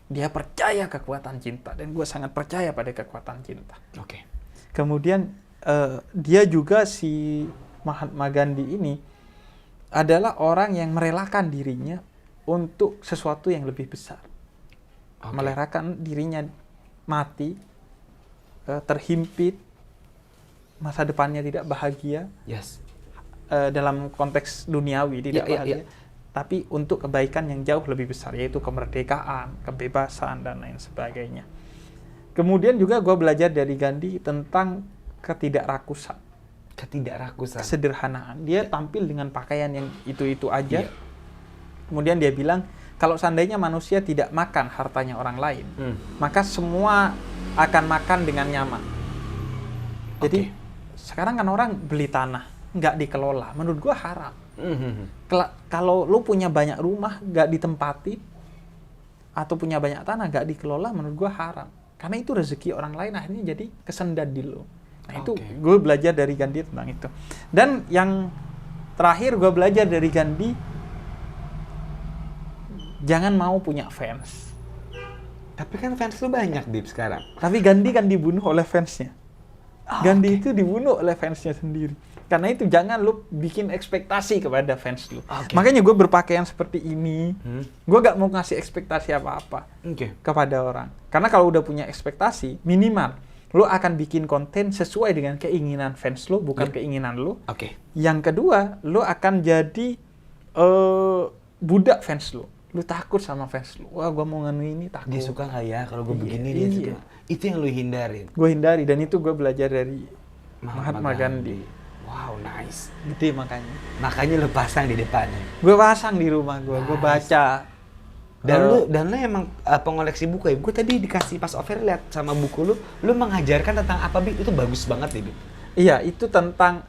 Dia percaya kekuatan cinta, dan gue sangat percaya pada kekuatan cinta. Kemudian dia juga, si Mahatma Gandhi ini adalah orang yang merelakan dirinya untuk sesuatu yang lebih besar. Merelakan dirinya mati, terhimpit, masa depannya tidak bahagia. Dalam konteks duniawi tidak bahagia. tapi untuk kebaikan yang jauh lebih besar, yaitu kemerdekaan, kebebasan, dan lain sebagainya. Kemudian juga gue belajar dari Gandhi tentang ketidakrakusan, kesederhanaan. Dia tampil dengan pakaian yang itu-itu aja. Kemudian dia bilang, kalau seandainya manusia tidak makan hartanya orang lain, maka semua akan makan dengan nyaman. Jadi sekarang kan orang beli tanah, nggak dikelola. Menurut gue haram. Kalau lu punya banyak rumah nggak ditempati atau punya banyak tanah nggak dikelola, menurut gue haram, karena itu rezeki orang lain akhirnya jadi kesendat di lu. Nah itu gue belajar dari Gandhi tentang itu. Dan yang terakhir gue belajar dari Gandhi, jangan mau punya fans. Tapi kan fans lu banyak, Bib, sekarang. Tapi Gandhi kan dibunuh oleh fansnya. Gandhi itu dibunuh oleh fansnya sendiri. Karena itu jangan lu bikin ekspektasi kepada fans lu. Makanya gue berpakaian seperti ini. Gue gak mau ngasih ekspektasi apa-apa kepada orang. Karena kalau udah punya ekspektasi, minimal lu akan bikin konten sesuai dengan keinginan fans lu, bukan keinginan lu. Yang kedua, lu akan jadi budak fans lu. Lu takut sama fans lu. Wah, gue mau nganu ini, takut. Dia suka nggak ya kalau gue begini, dia suka. Itu yang lu hindarin. Gue hindari, dan itu gue belajar dari Mahatma Gandhi. Wow, nice. Gede makanya. Makanya lu pasang di depannya. Gue pasang di rumah gue, gue baca. Dan lu emang pengoleksi buku ya. Gue tadi dikasih pas offer lihat sama buku lu mengajarkan tentang apa, Bib? Itu bagus banget deh, Bib. Iya, itu tentang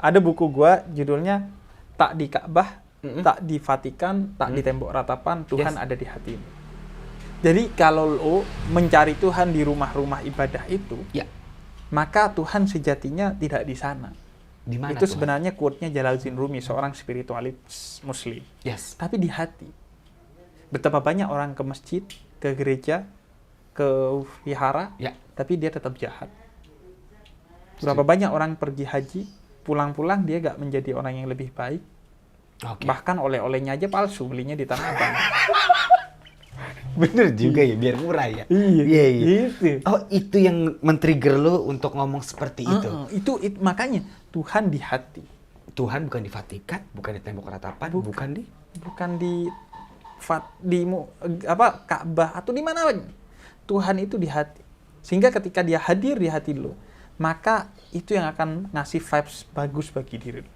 ada buku gue judulnya Tak di Ka'bah, Tak di Vatikan, Tak di Tembok Ratapan, Tuhan ada di hatimu. Jadi kalau lo mencari Tuhan di rumah-rumah ibadah itu, maka Tuhan sejatinya tidak di sana. Dimana itu Tuhan? Sebenarnya quote-nya Jalaluddin Rumi, seorang spiritualis Muslim. Tapi di hati. Betapa banyak orang ke masjid, ke gereja, ke vihara, tapi dia tetap jahat. Berapa banyak orang pergi haji, pulang-pulang dia gak menjadi orang yang lebih baik. Bahkan oleh-olehnya aja palsu, belinya di Tanah Abang. Bener juga ya, biar murah ya. Iya. Itu. Oh, itu yang men-trigger lo untuk ngomong seperti itu. Itu makanya Tuhan di hati. Tuhan bukan di Vatikan, bukan di Tembok Ratapan, bukan di Ka'bah atau di mana aja. Tuhan itu di hati. Sehingga ketika dia hadir di hati lo, maka itu yang akan ngasih vibes bagus bagi diri lo.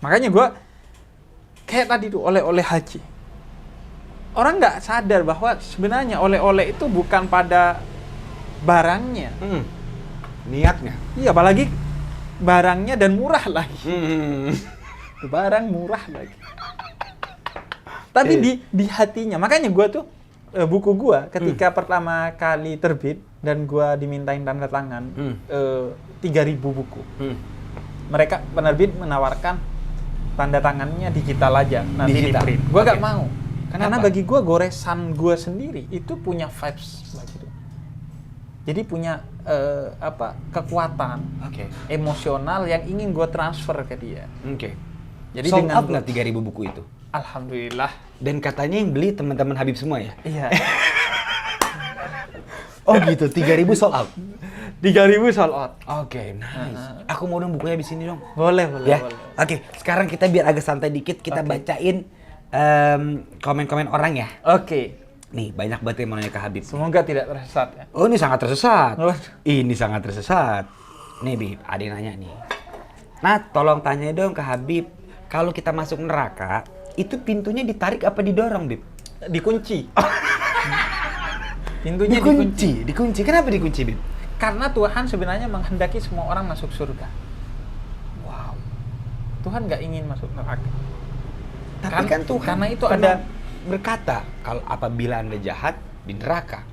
Makanya gue kayak tadi tuh oleh-oleh haji. Orang nggak sadar bahwa sebenarnya oleh-oleh itu bukan pada barangnya. Niatnya. Iya, apalagi barangnya dan murah lagi. Barang murah lagi. Tapi di hatinya. Makanya gue tuh, buku gue ketika pertama kali terbit dan gue dimintain tanda tangan 3.000 buku. Mereka penerbit menawarkan tanda tangannya digital aja, nanti di print. Gue gak mau. Karena bagi gue, goresan gue sendiri itu punya vibes begitu. Jadi punya kekuatan emosional yang ingin gue transfer ke dia. Jadi sold dengan out nggak 3.000 buku itu? Alhamdulillah. Dan katanya yang beli teman-teman Habib semua ya? Iya. Oh gitu, 3.000 sold out? 3.000 sold out. Nice. Aku mau dong bukunya di sini dong. Boleh. Ya? Boleh. Sekarang kita biar agak santai dikit, kita bacain komen-komen orang ya. Nih, banyak banget yang mau nanya ke Habib. Semoga tidak tersesat ya. Oh, ini sangat tersesat. Waduh. Ini sangat tersesat. Nih, Bib, ada yang nanya nih. Nah, tolong tanya dong ke Habib, kalau kita masuk neraka, itu pintunya ditarik apa didorong, Bib? Dikunci. Pintunya dikunci. Kenapa dikunci, Bib? Karena Tuhan sebenarnya menghendaki semua orang masuk surga. Wow. Tuhan nggak ingin masuk neraka. Tapi kan Tuhan karena itu ada berkata, kalau apabila Anda jahat di neraka.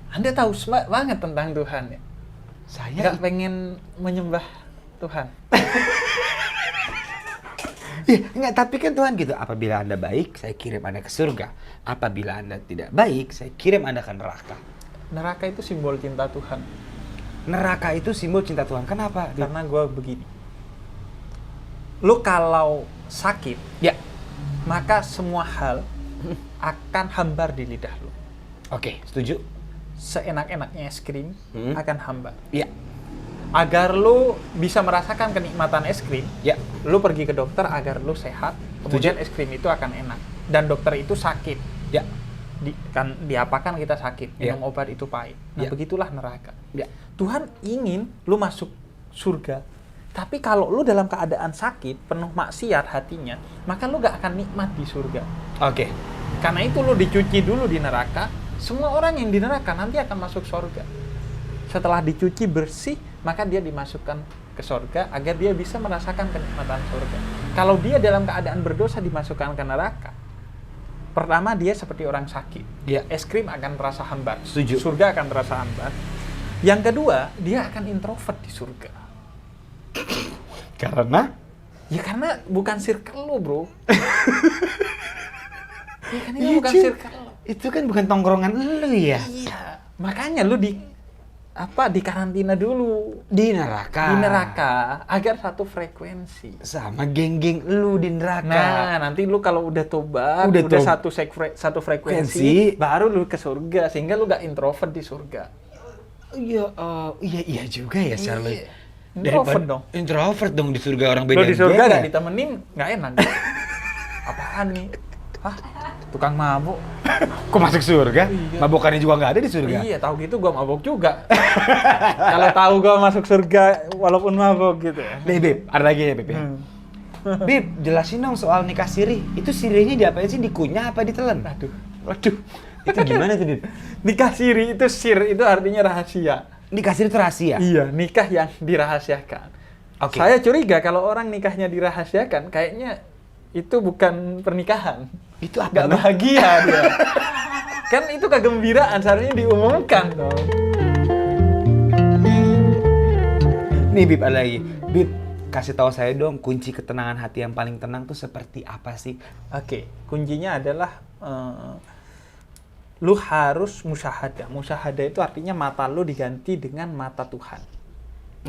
Anda tahu banget tentang Tuhan ya? Saya nggak pengen menyembah Tuhan. Enggak, tapi kan Tuhan gitu, apabila Anda baik, saya kirim Anda ke surga. Apabila Anda tidak baik, saya kirim Anda ke neraka. Neraka itu simbol cinta Tuhan. Neraka itu simbol cinta Tuhan. Kenapa? Karena gue begini. Lu kalau sakit, maka semua hal akan hambar di lidah lu. Setuju. Seenak-enaknya es krim akan hambar. Agar lu bisa merasakan kenikmatan es krim, Ya. lu pergi ke dokter agar lu sehat, kemudian es krim itu akan enak. Dan dokter itu sakit. Ya. Diapakan kita sakit, Ya. minum obat itu pahit. Nah, Ya. begitulah neraka. Ya. Tuhan ingin lu masuk surga. Tapi kalau lu dalam keadaan sakit, penuh maksiat hatinya, maka lu gak akan nikmat di surga. Oke. Karena itu lu dicuci dulu di neraka. Semua orang yang di neraka nanti akan masuk surga. Setelah dicuci bersih, maka dia dimasukkan ke surga agar dia bisa merasakan kenikmatan surga. Kalau dia dalam keadaan berdosa dimasukkan ke neraka, pertama dia seperti orang sakit. Ya. Es krim akan terasa hambar. Setuju. Surga akan terasa hambar. Yang kedua, dia akan introvert di surga. Karena Ya karena bukan circle lu, bro. Ya kan ini Iya, bukan cuy. circle lu. itu kan bukan tongkrongan lu ya. Iya. Makanya lu di karantina dulu Di neraka. di neraka agar satu frekuensi. Sama geng-geng lu di neraka. Nah, nanti lu kalau udah tobat, Udah udah tobat. satu frekuensi, Frekuensi. baru lu ke surga sehingga lu gak introvert di surga. Iya, iya juga ya, Charlie. Iya. Introvert dong. Introvert dong di surga orang Lu beda. di surga gak ditemenin, gak enak. Apaan nih? Hah? Tukang mabuk? Kok masuk surga? Iya. Mabokannya juga nggak ada di surga. Iya, tahu gitu gua mabuk juga. Kalau tahu gua masuk surga walaupun mabuk gitu ya. Nih, Bib, ada lagi ya, Bib ya. Hmm. Bib, jelasin dong soal nikah siri. Itu sirinya diapain sih? Dikunyah apa ditelan? Waduh. Itu gimana tuh, Bib? Nikah siri itu itu artinya rahasia. Nikah siri itu rahasia. Iya, nikah yang dirahasiakan. Oke. Saya curiga kalau orang nikahnya dirahasiakan, kayaknya itu bukan pernikahan. Itu apa? Gak bahagia dia. Kan itu kegembiraan, seharusnya diumumkan dong. Nih, Bib, ada lagi. Bib, kasih tahu saya dong kunci ketenangan hati yang paling tenang tuh seperti apa sih? Oke, kuncinya adalah lu harus musyahadah. Musyahadah itu artinya mata lu diganti dengan mata Tuhan.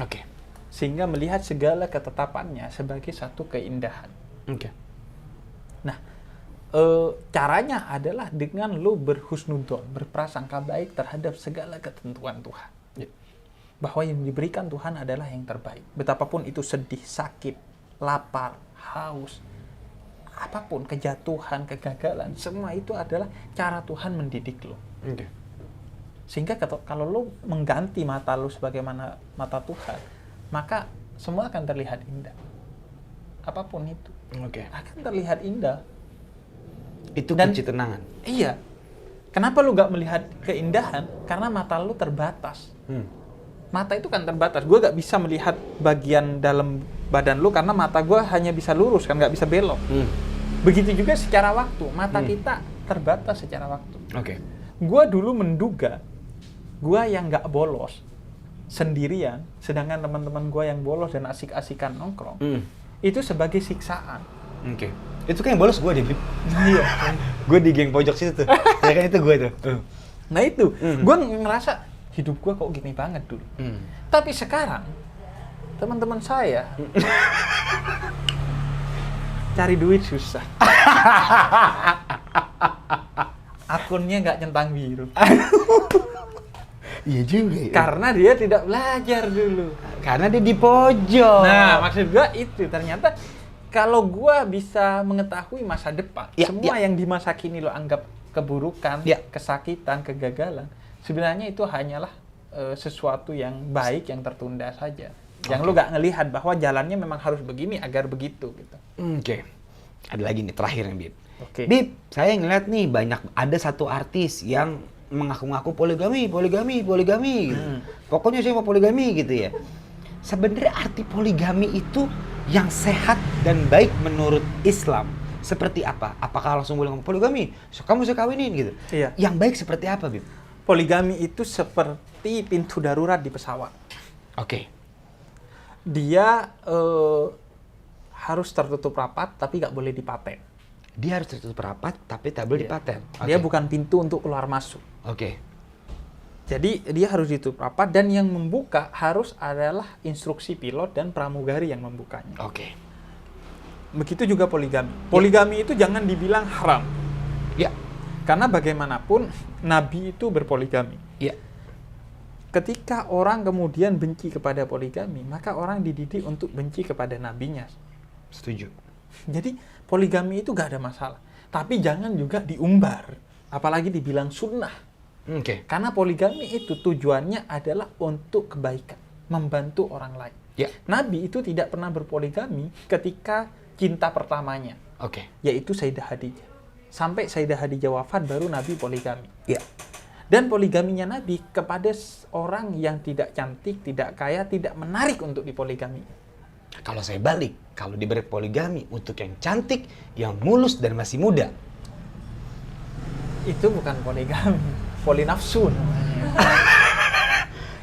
Oke. Sehingga melihat segala ketetapannya sebagai satu keindahan. Oke. Nah, caranya adalah dengan lu berhusnudzon, berprasangka baik terhadap segala ketentuan Tuhan. Ya. Bahwa yang diberikan Tuhan adalah yang terbaik. Betapapun itu sedih, sakit, lapar, haus, apapun, kejatuhan, kegagalan, semua itu adalah cara Tuhan mendidik lu. Oke. Sehingga kalau lu mengganti mata lu sebagaimana mata Tuhan, maka semua akan terlihat indah. Apapun itu Oke. akan terlihat indah. Itu Dan- kunci tenangan. Iya. Kenapa lu gak melihat keindahan? Karena mata lu terbatas. Mata itu kan terbatas. Gue gak bisa melihat bagian dalam badan lu karena mata gue hanya bisa lurus kan, gak bisa belok. Begitu juga secara waktu. Mata kita terbatas secara waktu. Oke. Gue dulu menduga gue yang gak bolos sendirian, sedangkan teman-teman gue yang bolos dan asik-asikan nongkrong, itu sebagai siksaan. Oke. Itu kan yang bolos gue deh, Bib. Iya. Gue di geng pojok situ tuh. Ya kan itu gue tuh. Nah itu, gue ngerasa hidup gue kok gini banget dulu. Tapi sekarang, teman-teman saya cari duit susah. Akunnya nggak centang biru. Iya juga ya. Karena dia tidak belajar dulu. Karena dia di pojok. Nah, maksud gue itu. Ternyata kalau gue bisa mengetahui masa depan, Ya, semua yang di masa kini lo anggap keburukan, Ya. kesakitan, kegagalan, sebenarnya itu hanyalah sesuatu yang baik yang tertunda saja. Yang lo gak ngelihat bahwa jalannya memang harus begini agar begitu gitu. Oke. Ada lagi nih terakhir nih, Bib. Oke. Bib, saya ngeliat nih banyak ada satu artis yang mengaku-ngaku poligami gitu. Pokoknya saya mau poligami gitu ya. Sebenarnya arti poligami itu yang sehat dan baik menurut Islam seperti apa? Apakah langsung boleh ngomong poligami? Kamu saya kawinin gitu. Iya. Yang baik seperti apa, Bib? Poligami itu seperti pintu darurat di pesawat. Oke. Dia harus tertutup rapat tapi gak boleh dipaten. Dia harus tertutup rapat tapi tak boleh dipaten. Dia Oke. bukan pintu untuk keluar masuk. Oke. Jadi dia harus ditutup rapat dan yang membuka harus adalah instruksi pilot dan pramugari yang membukanya. Oke. Begitu juga poligami. Poligami itu jangan dibilang haram. Ya. Karena bagaimanapun Nabi itu berpoligami. Ya. ketika orang kemudian benci kepada poligami, maka orang dididik untuk benci kepada nabinya. Setuju. Jadi poligami itu gak ada masalah. Tapi jangan juga diumbar. Apalagi dibilang sunnah. Oke. Karena poligami itu tujuannya adalah untuk kebaikan. Membantu orang lain. Ya. Nabi itu tidak pernah berpoligami ketika cinta pertamanya. Oke. Yaitu Sayyidah Khadijah. Sampai Sayyidah Khadijah wafat baru Nabi poligami. Ya. Dan poligaminya Nabi kepada orang yang tidak cantik, tidak kaya, tidak menarik untuk dipoligami. Kalau saya balik, kalau diberi poligami untuk yang cantik, yang mulus dan masih muda. Itu bukan poligami, polinafsu namanya.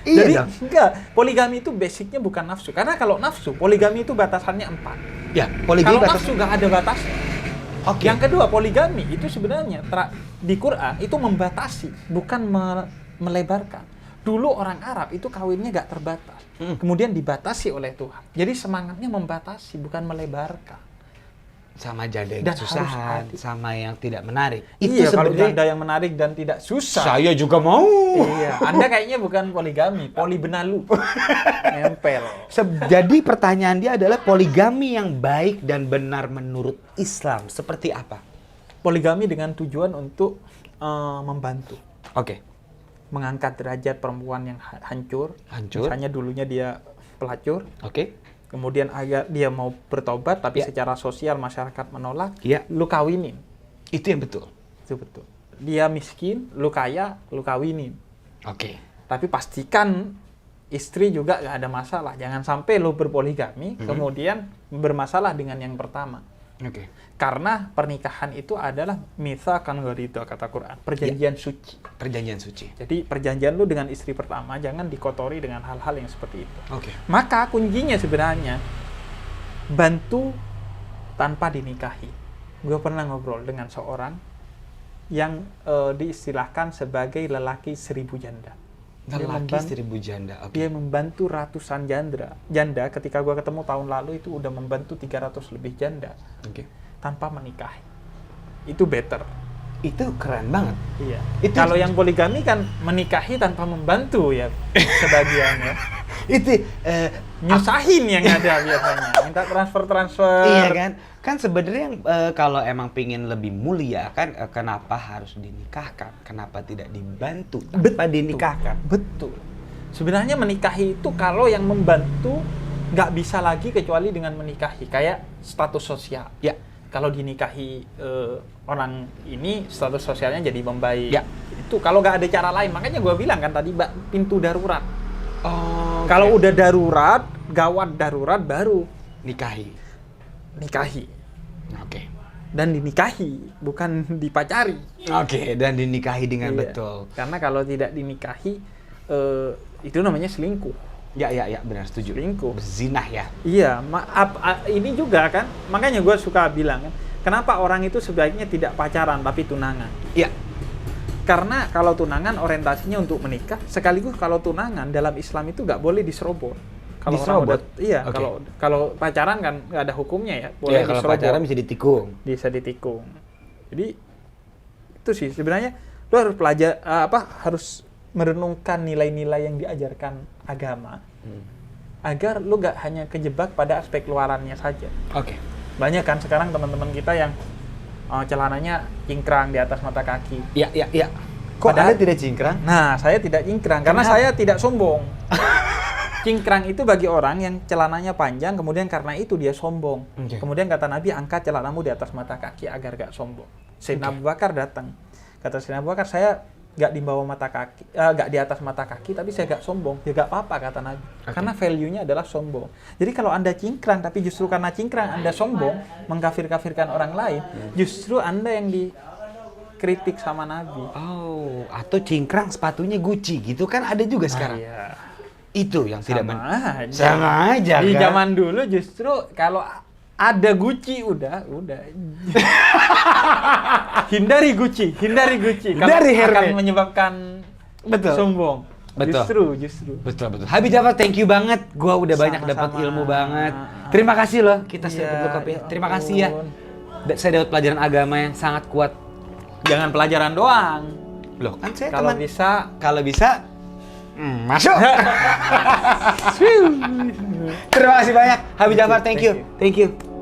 Iya Jadi dong. enggak, poligami itu basicnya bukan nafsu. Karena kalau nafsu, poligami itu batasannya 4. Ya, poligami Kalau batas. nafsu nggak ada batasnya. Oke. Yang kedua, poligami itu sebenarnya di Quran itu membatasi, bukan melebarkan. Dulu orang Arab itu kawinnya nggak terbatas. Kemudian dibatasi oleh Tuhan. Jadi semangatnya membatasi, bukan melebarkan. Sama janda yang Dan kesusahan, harus hati. sama yang tidak menarik. Iya, kalau sebenarnya janda yang menarik dan tidak susah. saya juga mau. Iya, Anda kayaknya bukan poligami, polibenalu. Nempel. Jadi pertanyaan dia adalah poligami yang baik dan benar menurut Islam seperti apa? Poligami dengan tujuan untuk membantu. Oke. Mengangkat derajat perempuan yang hancur. Hancur. Misalnya dulunya dia pelacur. Oke. Kemudian agar dia mau bertobat, tapi Ya. secara sosial masyarakat menolak, Ya. lu kawinin. Itu yang betul. Itu betul. Dia miskin, lu kaya, lu kawinin. Oke. Tapi pastikan istri juga gak ada masalah. Jangan sampai lu berpoligami, kemudian bermasalah dengan yang pertama. Oke. Karena pernikahan itu adalah mitsaqan ghalidha kata Quran, perjanjian suci. Perjanjian suci. Jadi perjanjian lu dengan istri pertama jangan dikotori dengan hal-hal yang seperti itu. Oke. Maka kuncinya sebenarnya bantu tanpa dinikahi. Gue pernah ngobrol dengan seorang yang diistilahkan sebagai lelaki 1000 janda. Dia Lelaki membantu- 1000 janda. Oke. Dia membantu ratusan janda. Ketika gue ketemu tahun lalu itu udah membantu 300 lebih janda Oke. tanpa menikahi. Itu better. Itu keren banget. Iya. Itu- Kalau yang poligami kan menikahi tanpa membantu ya sebagian ya. Itu Nyusahin yang ada biasanya. Minta transfer. iya kan? Kan sebenarnya kalau emang pingin lebih mulia kan kenapa harus dinikahkan? Kenapa tidak dibantu tanpa dinikahkan? Betul. Sebenarnya menikahi itu kalau yang membantu nggak bisa lagi kecuali dengan menikahi. Kayak status sosial. Ya. Kalau dinikahi orang ini status sosialnya jadi membaik. Ya. Itu kalau nggak ada cara lain. Makanya gue bilang kan tadi pintu darurat. Oh. Kalau udah darurat, gawat darurat baru nikahi. nikahi. Oke. Dan dinikahi, bukan dipacari. Oke, dan dinikahi dengan Iya. betul. Karena kalau tidak dinikahi, itu namanya selingkuh. Ya, benar setuju. Selingkuh. Zinah ya. Iya, ini juga kan, makanya gue suka bilang kan, kenapa orang itu sebaiknya tidak pacaran tapi tunangan? Iya. Karena kalau tunangan orientasinya untuk menikah, sekaligus kalau tunangan dalam Islam itu nggak boleh diserobot. Kalau orang Diserobot? iya, Oke. kalau pacaran kan nggak ada hukumnya ya, boleh Ya, kalau diserobot, pacaran bisa ditikung. bisa ditikung. Jadi itu sih sebenarnya lu harus harus merenungkan nilai-nilai yang diajarkan agama agar lu nggak hanya kejebak pada aspek luarannya saja. Oke. Banyak kan sekarang teman-teman kita yang celananya cingkrang di atas mata kaki. Iya. Kok Padahal- Anda tidak cingkrang? Nah, saya tidak cingkrang karena Kenapa? saya tidak sombong. Cingkrang itu bagi orang yang celananya panjang, kemudian karena itu dia sombong. Oke. Kemudian kata Nabi, angkat celanamu di atas mata kaki agar gak sombong. Sayyidina Abu Bakar datang. Kata Sayyidina Abu Bakar, saya gak di bawah mata kaki, gak di atas mata kaki, tapi saya gak sombong. Ya gak apa-apa kata Nabi. Oke. Karena value-nya adalah sombong. Jadi kalau Anda cingkrang, tapi justru karena cingkrang Anda sombong, mengkafir-kafirkan orang lain, justru Anda yang dikritik sama Nabi. Oh, atau cingkrang sepatunya Gucci gitu kan ada juga sekarang. Iya. Itu yang tidak Sama aja. Sama aja Di kan? zaman dulu justru kalau ada Gucci udah. hindari Gucci. Kalau Hindari akan Hermes. menyebabkan Betul. sombong. Betul. Justru. Betul. Habib Jafar, thank you banget. Gua udah banyak dapat Sama-sama. ilmu banget. Terima kasih loh kita sudah Iya, berdoa kopi. ya Terima kasih ya. ampun. Saya dapat pelajaran agama yang sangat kuat. Jangan pelajaran doang. Loh, kan saya Kalau teman. bisa Kalau bisa Masuk. Terima kasih banyak Habib Jafar, thank you.